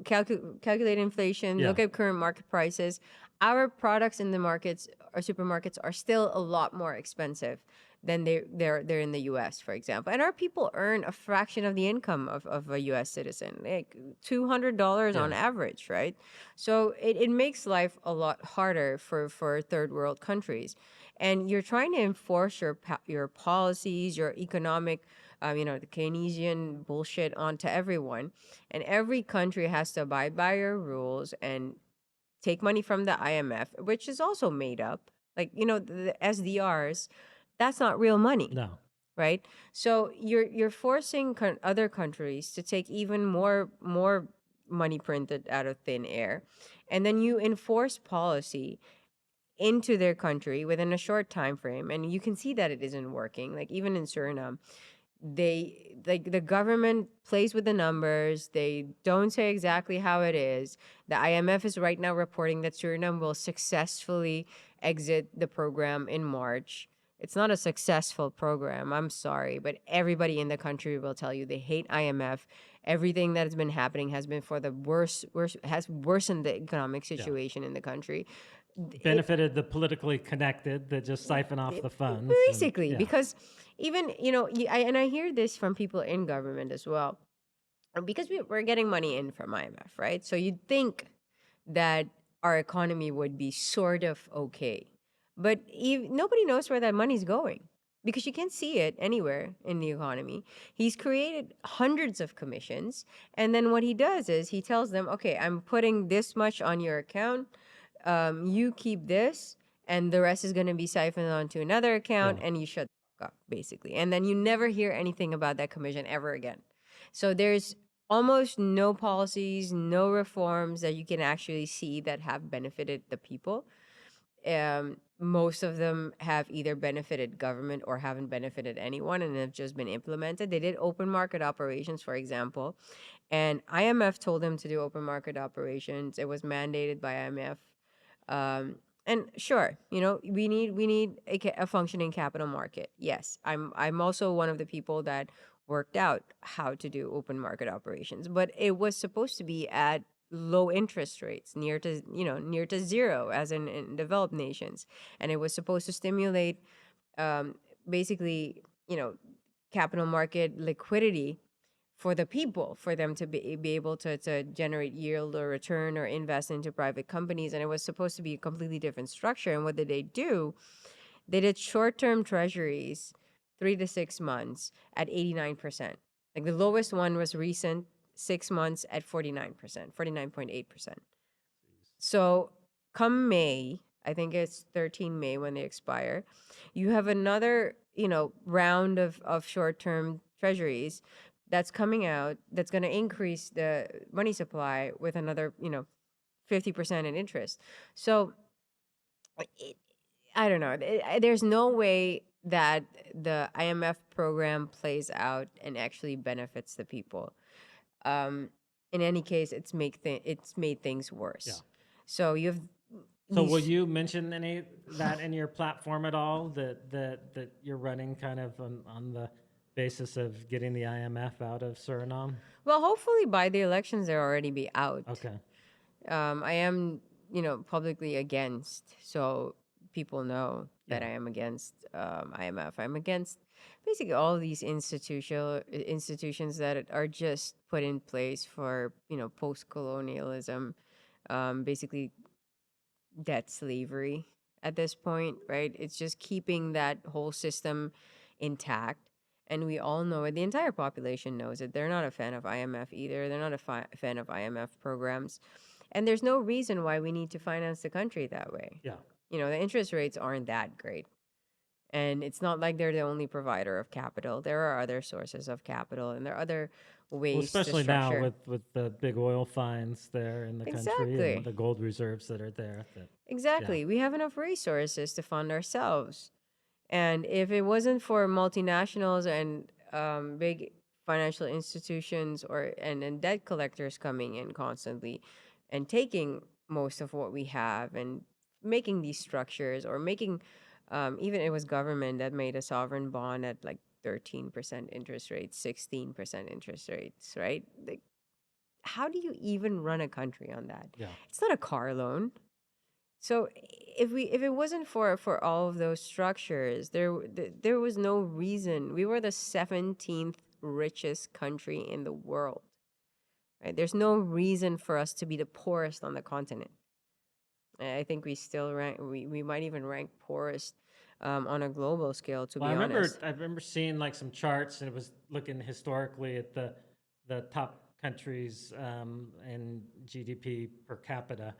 calculate inflation, yeah, look at current market prices, our products in the markets or supermarkets are still a lot more expensive than they're in the US, for example. And our people earn a fraction of the income of a US citizen, like $200 yeah. on average, right? So it makes life a lot harder for third world countries. And you're trying to enforce your policies, your economic, the Keynesian bullshit onto everyone, and every country has to abide by your rules and take money from the IMF, which is also made up. Like, the SDRs, that's not real money, No. right? So you're forcing other countries to take even more money printed out of thin air, and then you enforce policy into their country within a short time frame, and you can see that it isn't working. Like, even in Suriname, they like the government plays with the numbers. They don't say exactly how it is. The IMF is right now reporting that Suriname will successfully exit the program in March. It's not a successful program, I'm sorry, but everybody in the country will tell you they hate IMF. Everything that has been happening has been for the worse, has worsened the economic Yeah. situation in the country. It Benefited the politically connected that just siphon off the funds. And basically, yeah, because even, and I hear this from people in government as well, because we're getting money in from IMF, right? So you'd think that our economy would be sort of okay, but nobody knows where that money's going, because you can't see it anywhere in the economy. He's created hundreds of commissions, and then what he does is he tells them, okay, I'm putting this much on your account, you keep this, and the rest is going to be siphoned onto another account, yeah. and you shut the fuck up, basically. And then you never hear anything about that commission ever again. So there's almost no policies, no reforms that you can actually see that have benefited the people. Most of them have either benefited government or haven't benefited anyone and have just been implemented. They did open market operations, for example, and IMF told them to do open market operations. It was mandated by IMF. And sure, we need a functioning capital market. Yes, I'm also one of the people that worked out how to do open market operations, but it was supposed to be at low interest rates, near to zero, as in developed nations, and it was supposed to stimulate, um, basically, capital market liquidity for the people, for them to be able to generate yield or return or invest into private companies. And it was supposed to be a completely different structure. And what did they do? They did short-term treasuries, 3 to 6 months, at 89%. Like, the lowest one was recent, 6 months at 49%, 49.8%. So come May, I think it's 13 May when they expire, you have another, round of short-term treasuries that's coming out, that's going to increase the money supply with another, 50% in interest. So it, I don't know. There's no way that the IMF program plays out and actually benefits the people. Um, in any case, it's made things Yeah. worse. So you have So will these. you mention any that in your platform at all, that you're running kind of on the basis of getting the IMF out of Suriname? Well, hopefully by the elections they'll already be out. Okay. I am, publicly against, so people know that Yeah. I am against IMF. I'm against basically all these institutions that are just put in place for post colonialism, basically debt slavery at this point, right? It's just keeping that whole system intact. And we all know it. The entire population knows it. They're not a fan of IMF either. They're not a fan of IMF programs. And there's no reason why we need to finance the country that way. Yeah. The interest rates aren't that great. And it's not like they're the only provider of capital. There are other sources of capital and there are other Well, ways to especially now structure. with the big oil finds there in the country and Exactly. the gold reserves that are there. That yeah. Exactly. We have enough resources to fund ourselves. And if it wasn't for multinationals and big financial institutions and debt collectors coming in constantly and taking most of what we have and making these structures or making even it was government that made a sovereign bond at like 13% interest rates, 16% interest rates, right? Like, how do you even run a country on that? Yeah. It's not a car loan. So if it wasn't for all of those structures, there was no reason. We were the 17th richest country in the world. Right? There's no reason for us to be the poorest on the continent. And I think we still rank. We might even rank poorest on a global scale. To Well, be honest. I remember seeing like some charts, and it was looking historically at the top countries in GDP per capita,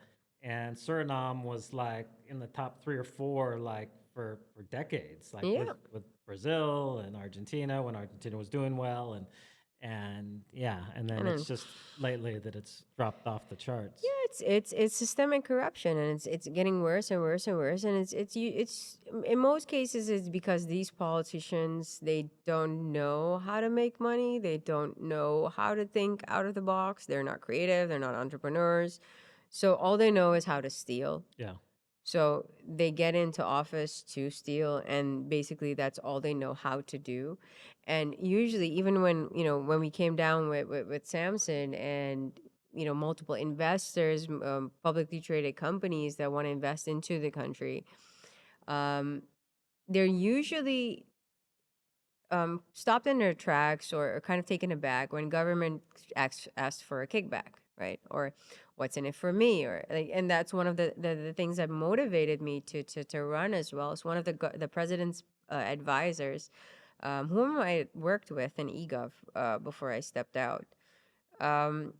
and Suriname was like in the top 3 or 4, like for decades, like Yeah. with Brazil and Argentina when Argentina was doing well, and yeah, and then And it's then just lately that it's dropped off the charts. yeah, it's systemic corruption, and it's getting worse and worse and worse, and it's in most cases it's because these politicians, they don't know how to make money, they don't know how to think out of the box, they're not creative, they're not entrepreneurs, so all they know is how to steal. Yeah, So they get into office to steal, and basically that's all they know how to do. And usually, even when we came down with Samson and multiple investors, publicly traded companies that want to invest into the country, um, they're usually stopped in their tracks or kind of taken aback when government asks for a kickback, right? Or what's in it for me, or like, and that's one of the things that motivated me to run as well. It's one of the president's advisors, whom I worked with in eGov before I stepped out, um,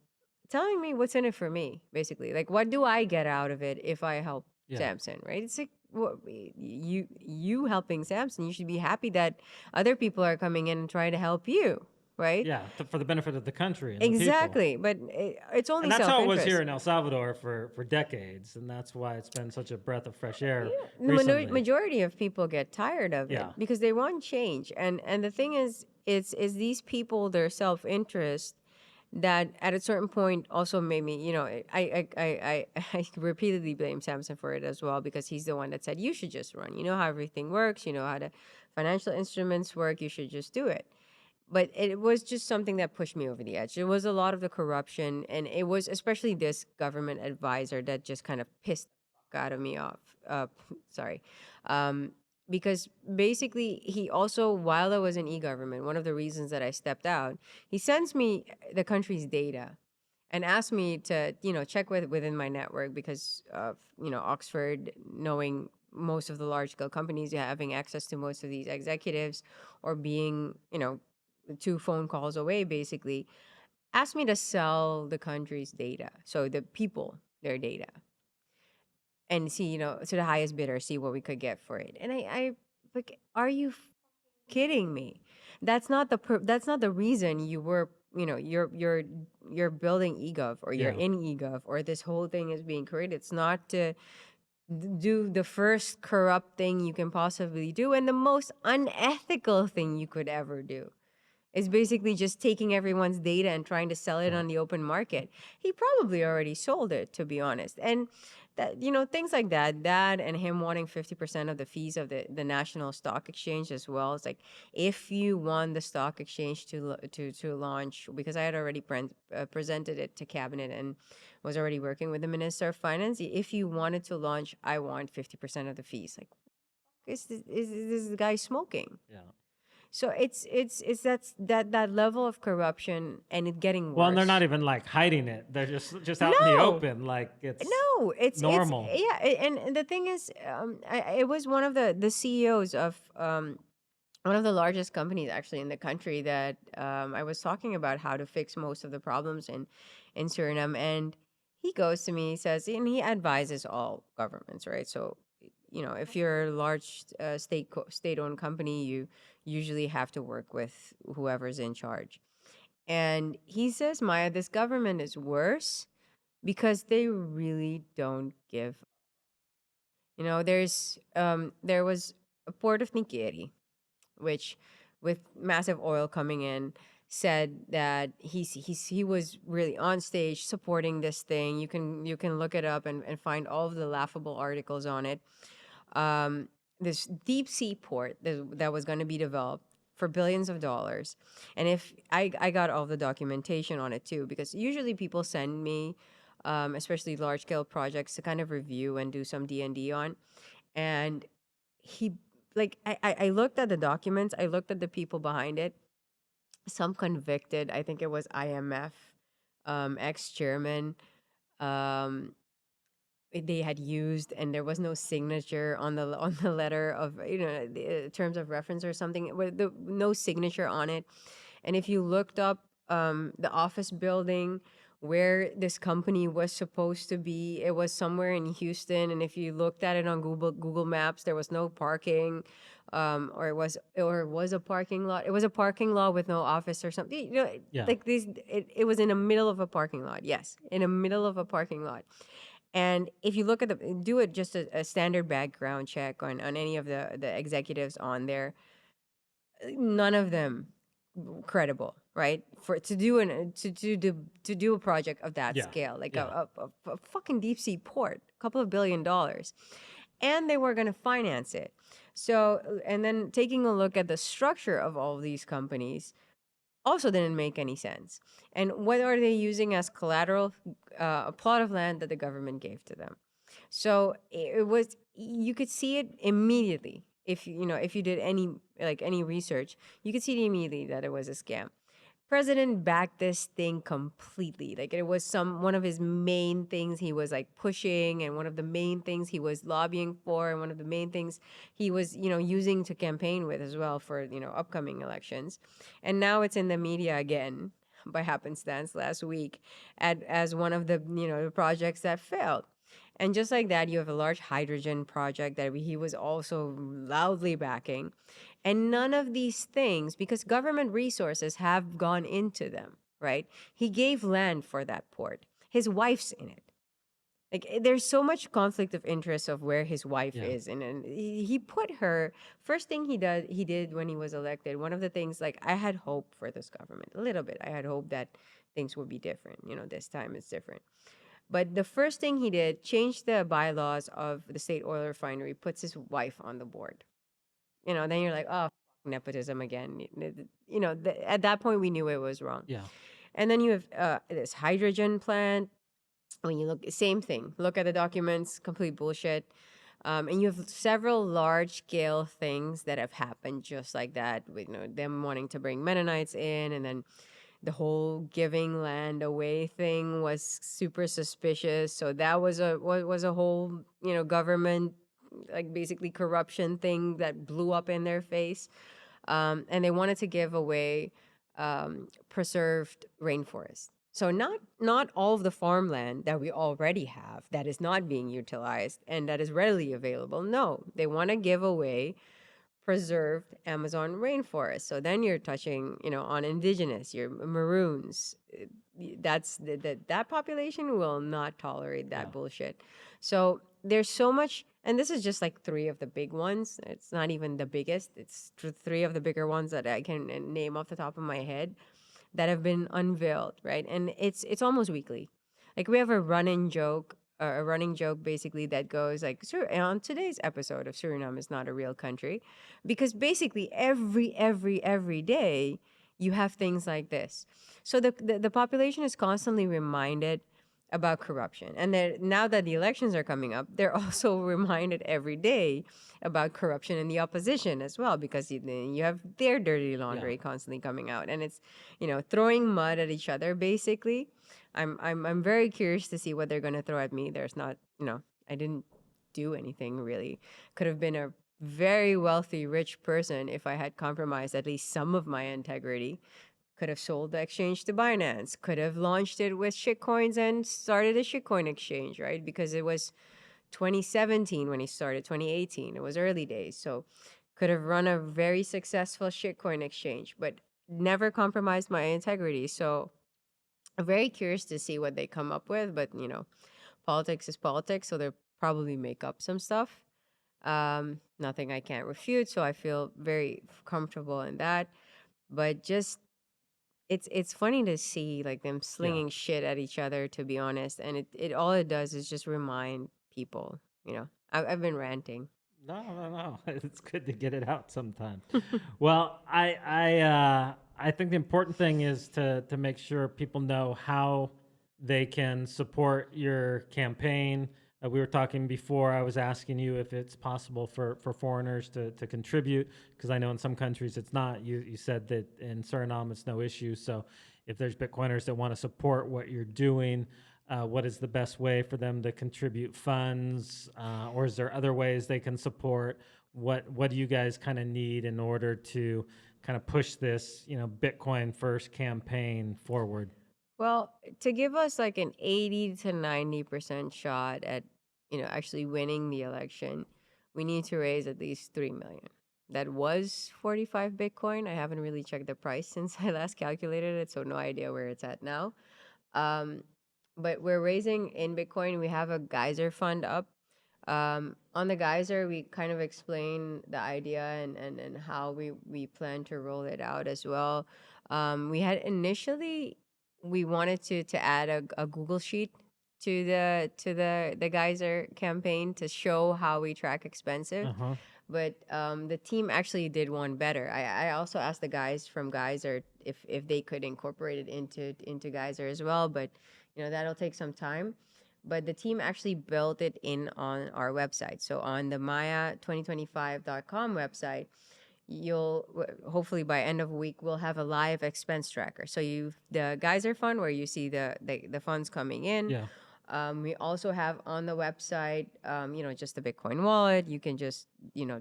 telling me what's in it for me, basically. Like, what do I get out of it if I help yeah. Samson, right? It's like, what, you helping Samson, you should be happy that other people are coming in and trying to help you, right? Yeah, for the benefit of the country and the people. Exactly, but it's And only that's how it was here self-interest. in El Salvador for decades, and that's why it's been such a breath of fresh air Yeah, the recently. majority of people get tired of it Yeah, because they want change, and the thing is, it's these people, their self-interest that at a certain point also made me, I repeatedly blame Samson for it as well because he's the one that said you should just run. You know how everything works. You know how the financial instruments work. You should just do it. But it was just something that pushed me over the edge. It was a lot of the corruption, and it was especially this government advisor that just kind of pissed the fuck out of me off. Sorry, um, because basically he also, while I was in e-government, one of the reasons that I stepped out, he sends me the country's data and asked me to check within my network because of Oxford knowing most of the large scale companies, having access to most of these executives, or being 2 phone calls away, basically asked me to sell the country's data, so the people, their data, and see, to the highest bidder, see what we could get for it. And I like, are you kidding me? That's not the reason you were, you're you're building egov, or you're Yeah. in egov, or this whole thing is being created. It's not to do the first corrupt thing you can possibly do, and the most unethical thing you could ever do is basically just taking everyone's data and trying to sell it Right. on the open market. He probably already sold it, to be honest. And that, you know, things like that, that and him wanting 50% of the fees of the national stock exchange as well. It's like, if you want the stock exchange to launch, because I had already presented it to cabinet and was already working with the minister of finance. If you wanted to launch, I want 50% of the fees. Like, is this guy smoking? Yeah. So it's that level of corruption, and it getting Well, and they're not worse. even like hiding it. They're just out in the No, open, like it's no, it's normal. yeah, and the thing is, it was one of the CEOs of one of the largest companies actually in the country that I was talking about how to fix most of the problems in Suriname, and he goes to me, he says, and he advises all governments, right? So, you know, if you're a large state-owned company, you usually have to work with whoever's in charge. And he says, Maya, this government is worse because they really don't give. You know, there was a port of Nikeri, which, with massive oil coming in, said that he was really on stage supporting this thing. You can look it up and find all of the laughable articles on it. um, this deep sea port that was going to be developed for billions of dollars. And if I got all the documentation on it too, because usually people send me, especially large scale projects, to kind of review and do some D&D on. And he, like, I looked at the documents, I looked at the people behind it, some convicted, I think it was IMF ex-chairman, um, they had used, and there was no signature on the on the letter of, you know, the terms of reference or something, with no signature on it. And if you looked up the office building where this company was supposed to be, it was somewhere in Houston. And if you looked at it on Google Maps, there was no parking, or it was a parking lot. It was a parking lot with no office or something. You know, Yeah. like this, it was in the middle of a parking lot. Yes, in the middle of a parking lot. And if you look at do it just a standard background check on any of the executives on there, none of them credible, right? For to do an to do a project of that Yeah. scale, like Yeah. a fucking deep sea port, a couple of $1 billion, and they were going to finance it. So, and then taking a look at the structure of all of these companies also didn't make any sense. And what are they using as collateral? A plot of land that the government gave to them. So it was, you could see it immediately. If you know, if you did any research, you could see it immediately that it was a scam. President backed this thing completely. Like, it was one of his main things he was like pushing, and one of the main things he was lobbying for, and one of the main things he was, using to campaign with as well for, upcoming elections. And now it's in the media again by happenstance last week as one of the projects that failed. And just like that, you have a large hydrogen project that he was also loudly backing. And none of these things, because government resources have gone into them, right? He gave land for that port. His wife's in it. Like, there's so much conflict of interest of where his wife Yeah. is, and he put her first thing he did when he was elected. One of the things, like, I had hope for this government a little bit. I had hope that things would be different. This time it's different. But the first thing he did, changed the bylaws of the state oil refinery, puts his wife on the board. Then you're like, oh, nepotism again. At that point, we knew it was wrong. Yeah. And then you have this hydrogen plant. When you look, same thing. Look at the documents, complete bullshit. And you have several large scale things that have happened just like that, with them wanting to bring Mennonites in, and then the whole giving land away thing was super suspicious. So that was a whole government, like, basically corruption thing that blew up in their face. And they wanted to give away preserved rainforest. So not all of the farmland that we already have that is not being utilized and that is readily available. No, they want to give away preserved Amazon rainforest. So then you're touching, on indigenous, your maroons. That population will not tolerate Yeah. that bullshit. So there's so much, and this is just like three of the big ones. It's not even the biggest. It's three of the bigger ones that I can name off the top of my head that have been unveiled, right? And it's almost weekly. Like we have a running joke basically that goes like, on today's episode of Suriname is not a real country, because basically every day you have things like this. So the population is constantly reminded about corruption, and now that the elections are coming up, they're also reminded every day about corruption in the opposition as well, because you have their dirty Yeah. laundry constantly coming out, and it's throwing mud at each other basically. I'm very curious to see what they're going to throw at me. There's not, I didn't do anything really. Could have been a very wealthy rich person if I had compromised at least some of my integrity. Could have sold the exchange to Binance, could have launched it with shitcoins and started a shitcoin exchange, right? Because it was 2017 when he started, 2018. It was early days. So could have run a very successful shitcoin exchange, but never compromised my integrity. So I'm very curious to see what they come up with, but politics is politics, so they'll probably make up some stuff. Nothing I can't refute, so I feel very comfortable in that. But just it's funny to see like them Yeah. slinging shit at each other, to be honest, and it all it does is just remind people. I've been ranting. No, no, no. It's good to get it out sometime. Well, I think the important thing is to make sure people know how they can support your campaign. We were talking before. I was asking you if it's possible for foreigners to contribute, because I know in some countries it's not. You said that in Suriname it's no issue. So if there's Bitcoiners that want to support what you're doing, what is the best way for them to contribute funds, or is there other ways they can support? What do you guys kind of need in order to kind of push this, Bitcoin first campaign forward? Well, to give us like an 80 to 90% shot at, actually winning the election, we need to raise at least 3 million. That was 45 Bitcoin. I haven't really checked the price since I last calculated it, so no idea where it's at now. Um, but we're raising in Bitcoin. We have a geyser fund up. On the geyser, we kind of explain the idea and how we plan to roll it out as well. We had initially we wanted to add a Google sheet to the geyser campaign to show how we track expensive, Uh huh. but the team actually did one better. I also asked the guys from Geyser if they could incorporate it into Geyser as well, but that'll take some time. But the team actually built it in on our website. So on the maya2025.com website, hopefully by end of week we'll have a live expense tracker. So you the Geyser fund where you see the funds coming in. Yeah. We also have on the website, just the Bitcoin wallet. You can just,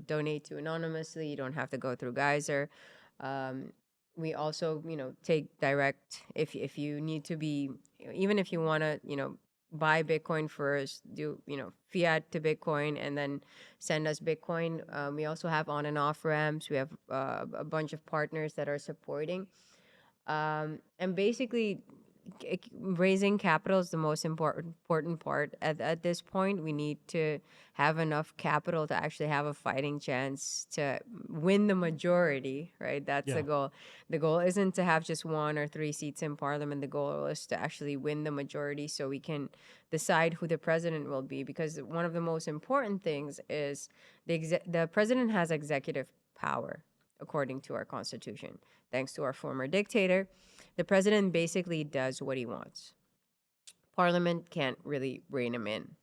donate to anonymously. You don't have to go through Geyser. Um, we also, take direct if you need to be, even if you want to, buy Bitcoin first, do, fiat to Bitcoin and then send us Bitcoin. We also have on and off ramps. We have a bunch of partners that are supporting. And basically, raising capital is the most important part at this point. We need to have enough capital to actually have a fighting chance to win the majority, right? That's the Yeah. goal. The goal isn't to have just one or three seats in parliament. The goal is to actually win the majority so we can decide who the president will be, because one of the most important things is the president has executive power according to our constitution. Thanks to our former dictator, the president basically does what he wants. Parliament can't really rein him in.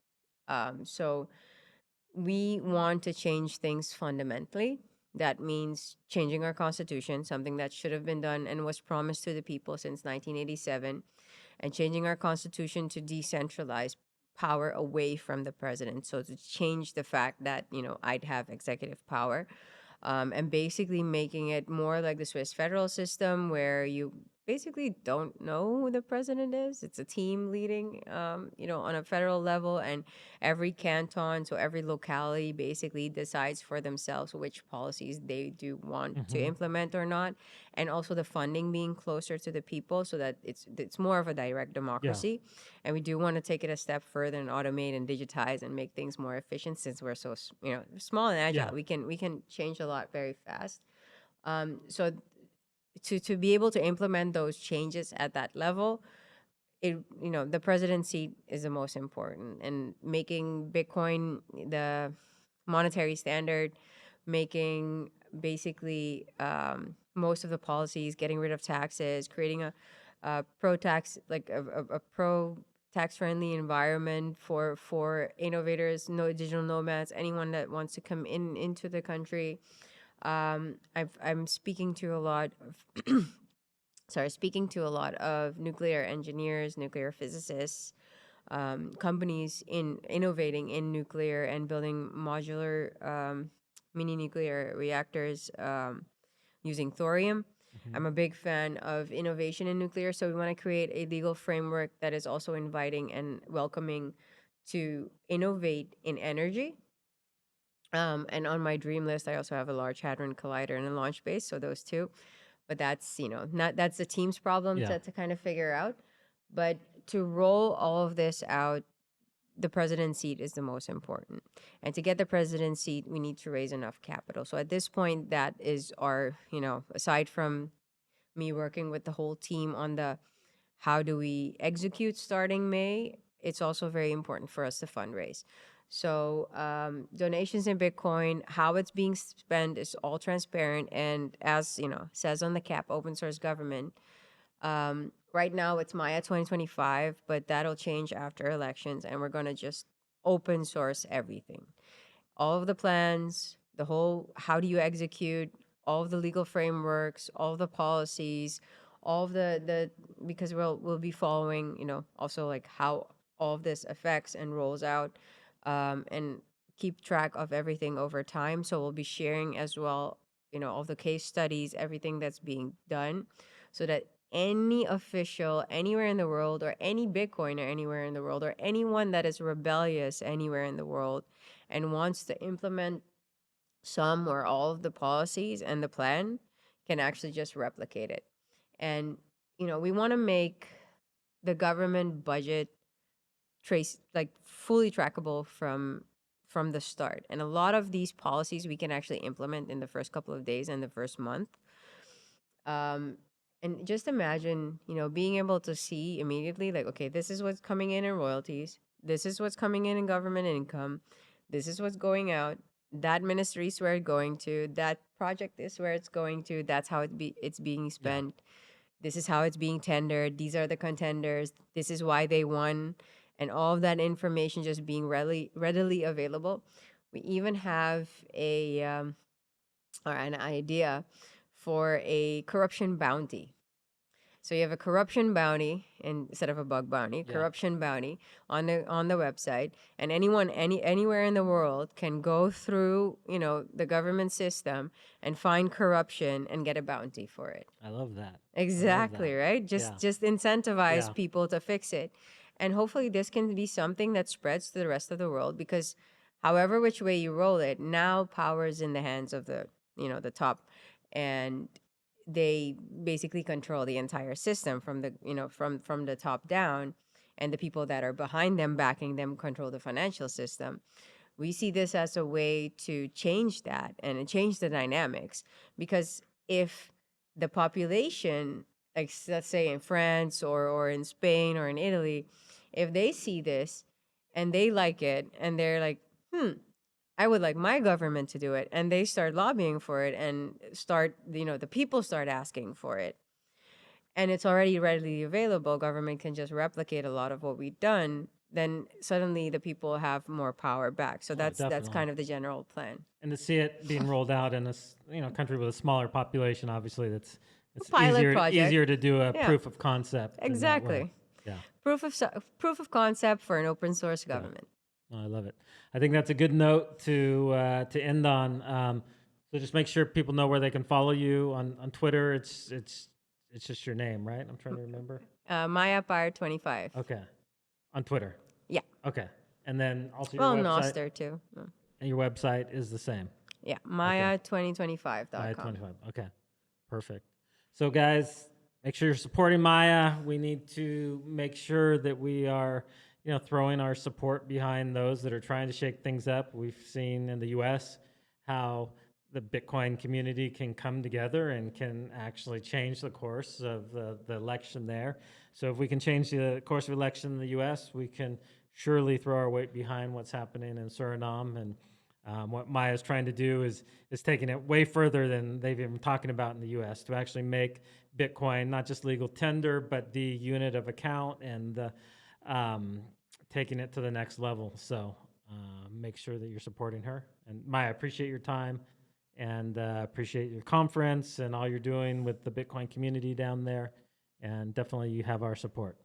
So we want to change things fundamentally. That means changing our constitution, something that should have been done and was promised to the people since 1987, and changing our constitution to decentralize power away from the president. So to change the fact that, I'd have executive power, and basically making it more like the Swiss federal system, where you basically don't know who the president is. It's a team leading, on a federal level, and every canton, so every locality basically decides for themselves which policies they do want to Hmm. implement or not, and also the funding being closer to the people so that it's more of a direct Yeah. democracy. And we do want to take it a step further and automate and digitize and make things more efficient since we're so small and agile. Yeah. We can change a lot very fast. So to be able to implement those changes at that level, the presidency is the most important, and making Bitcoin the monetary standard, making basically most of the policies, getting rid of taxes, creating a pro tax, like a pro tax friendly environment for innovators, no digital nomads, anyone that wants to come into the country. I'm speaking to a lot of speaking to a lot of nuclear engineers, nuclear physicists, companies in innovating in nuclear and building modular mini nuclear reactors using thorium. Hmm. I'm a big fan of innovation in nuclear, so we want to create a legal framework that is also inviting and welcoming to innovate in energy. And on my dream list, I also have a Large Hadron Collider and a launch base, so those two. But that's not that's the team's problem Yeah. to kind of figure out. But to roll all of this out, the president's seat is the most important. And to get the president's seat, we need to raise enough capital. So at this point, that is our, aside from me working with the whole team on the how do we execute starting May, it's also very important for us to fundraise. So donations in Bitcoin, how it's being spent is all transparent, and as says on the cap, open source government. Right now it's Maya 2025, but that'll change after elections, and we're gonna just open source everything, all of the plans, the whole how do you execute, all of the legal frameworks, all of the policies, all of the because we'll be following, also like how all of this affects and rolls out, and keep track of everything over time. So we'll be sharing as well, all the case studies, everything that's being done, so that any official anywhere in the world, or any Bitcoiner anywhere in the world, or anyone that is rebellious anywhere in the world and wants to implement some or all of the policies and the plan can actually just replicate it. And we want to make the government budget trace like fully trackable from the start. And a lot of these policies we can actually implement in the first couple of days and the first month. And just imagine, being able to see immediately, like, okay, this is what's coming in royalties. This is what's coming in government income. This is what's going out. That ministry is where it's going to. That project is where it's going to. That's how it's being Yeah. spent. This is how it's being tendered. These are the contenders. This is why they won. And all of that information just being readily available. We even have a or an idea for a corruption bounty. So you have a corruption bounty instead of a bug bounty, Yeah. corruption bounty on the website, and anyone anywhere in the world can go through, the government system and find corruption and get a bounty for it. I love that. I love Exactly, that. right? Yeah. Just incentivize Yeah. people to fix it. And hopefully this can be something that spreads to the rest of the world, because however which way you roll it, now power is in the hands of the top, and they basically control the entire system from from the top down, and the people that are behind them backing them control the financial system. We see this as a way to change that and change the dynamics, because if the population, like let's say in France or in Spain or in Italy, if they see this and they like it and they're like, I would like my government to do it, and they start lobbying for it and start, the people start asking for it, and it's already readily available, government can just replicate a lot of what we've done, then suddenly the people have more power back. So Oh, that's definitely. kind of the general plan. And to see it being rolled out in a country with a smaller population, obviously A it's pilot project. easier to do a Yeah, proof of concept in that way. exactly. Yeah. Proof of concept for an open source Yeah. government. Oh, I love it. I think that's a good note to end on. So just make sure people know where they can follow you on Twitter. It's It's just your name, right? I'm trying to remember. Maya Par 25. Okay. On Twitter. Yeah. Okay. And then also your Well, website. Noster too. And your website is the same. Yeah. Okay. Maya2025.com. Maya 25. Okay. Perfect. So, guys, make sure you're supporting Maya. We need to make sure that we are, throwing our support behind those that are trying to shake things up. We've seen in the U.S. how the Bitcoin community can come together and can actually change the course of the election there. So, if we can change the course of election in the U.S., we can surely throw our weight behind what's happening in Suriname. And what Maya's trying to do is taking it way further than they've even talking about in the U.S. to actually make Bitcoin not just legal tender, but the unit of account and taking it to the next level. So make sure that you're supporting her. And Maya, appreciate your time and appreciate your conference and all you're doing with the Bitcoin community down there. And definitely you have our support.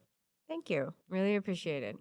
Thank you. Really appreciate it.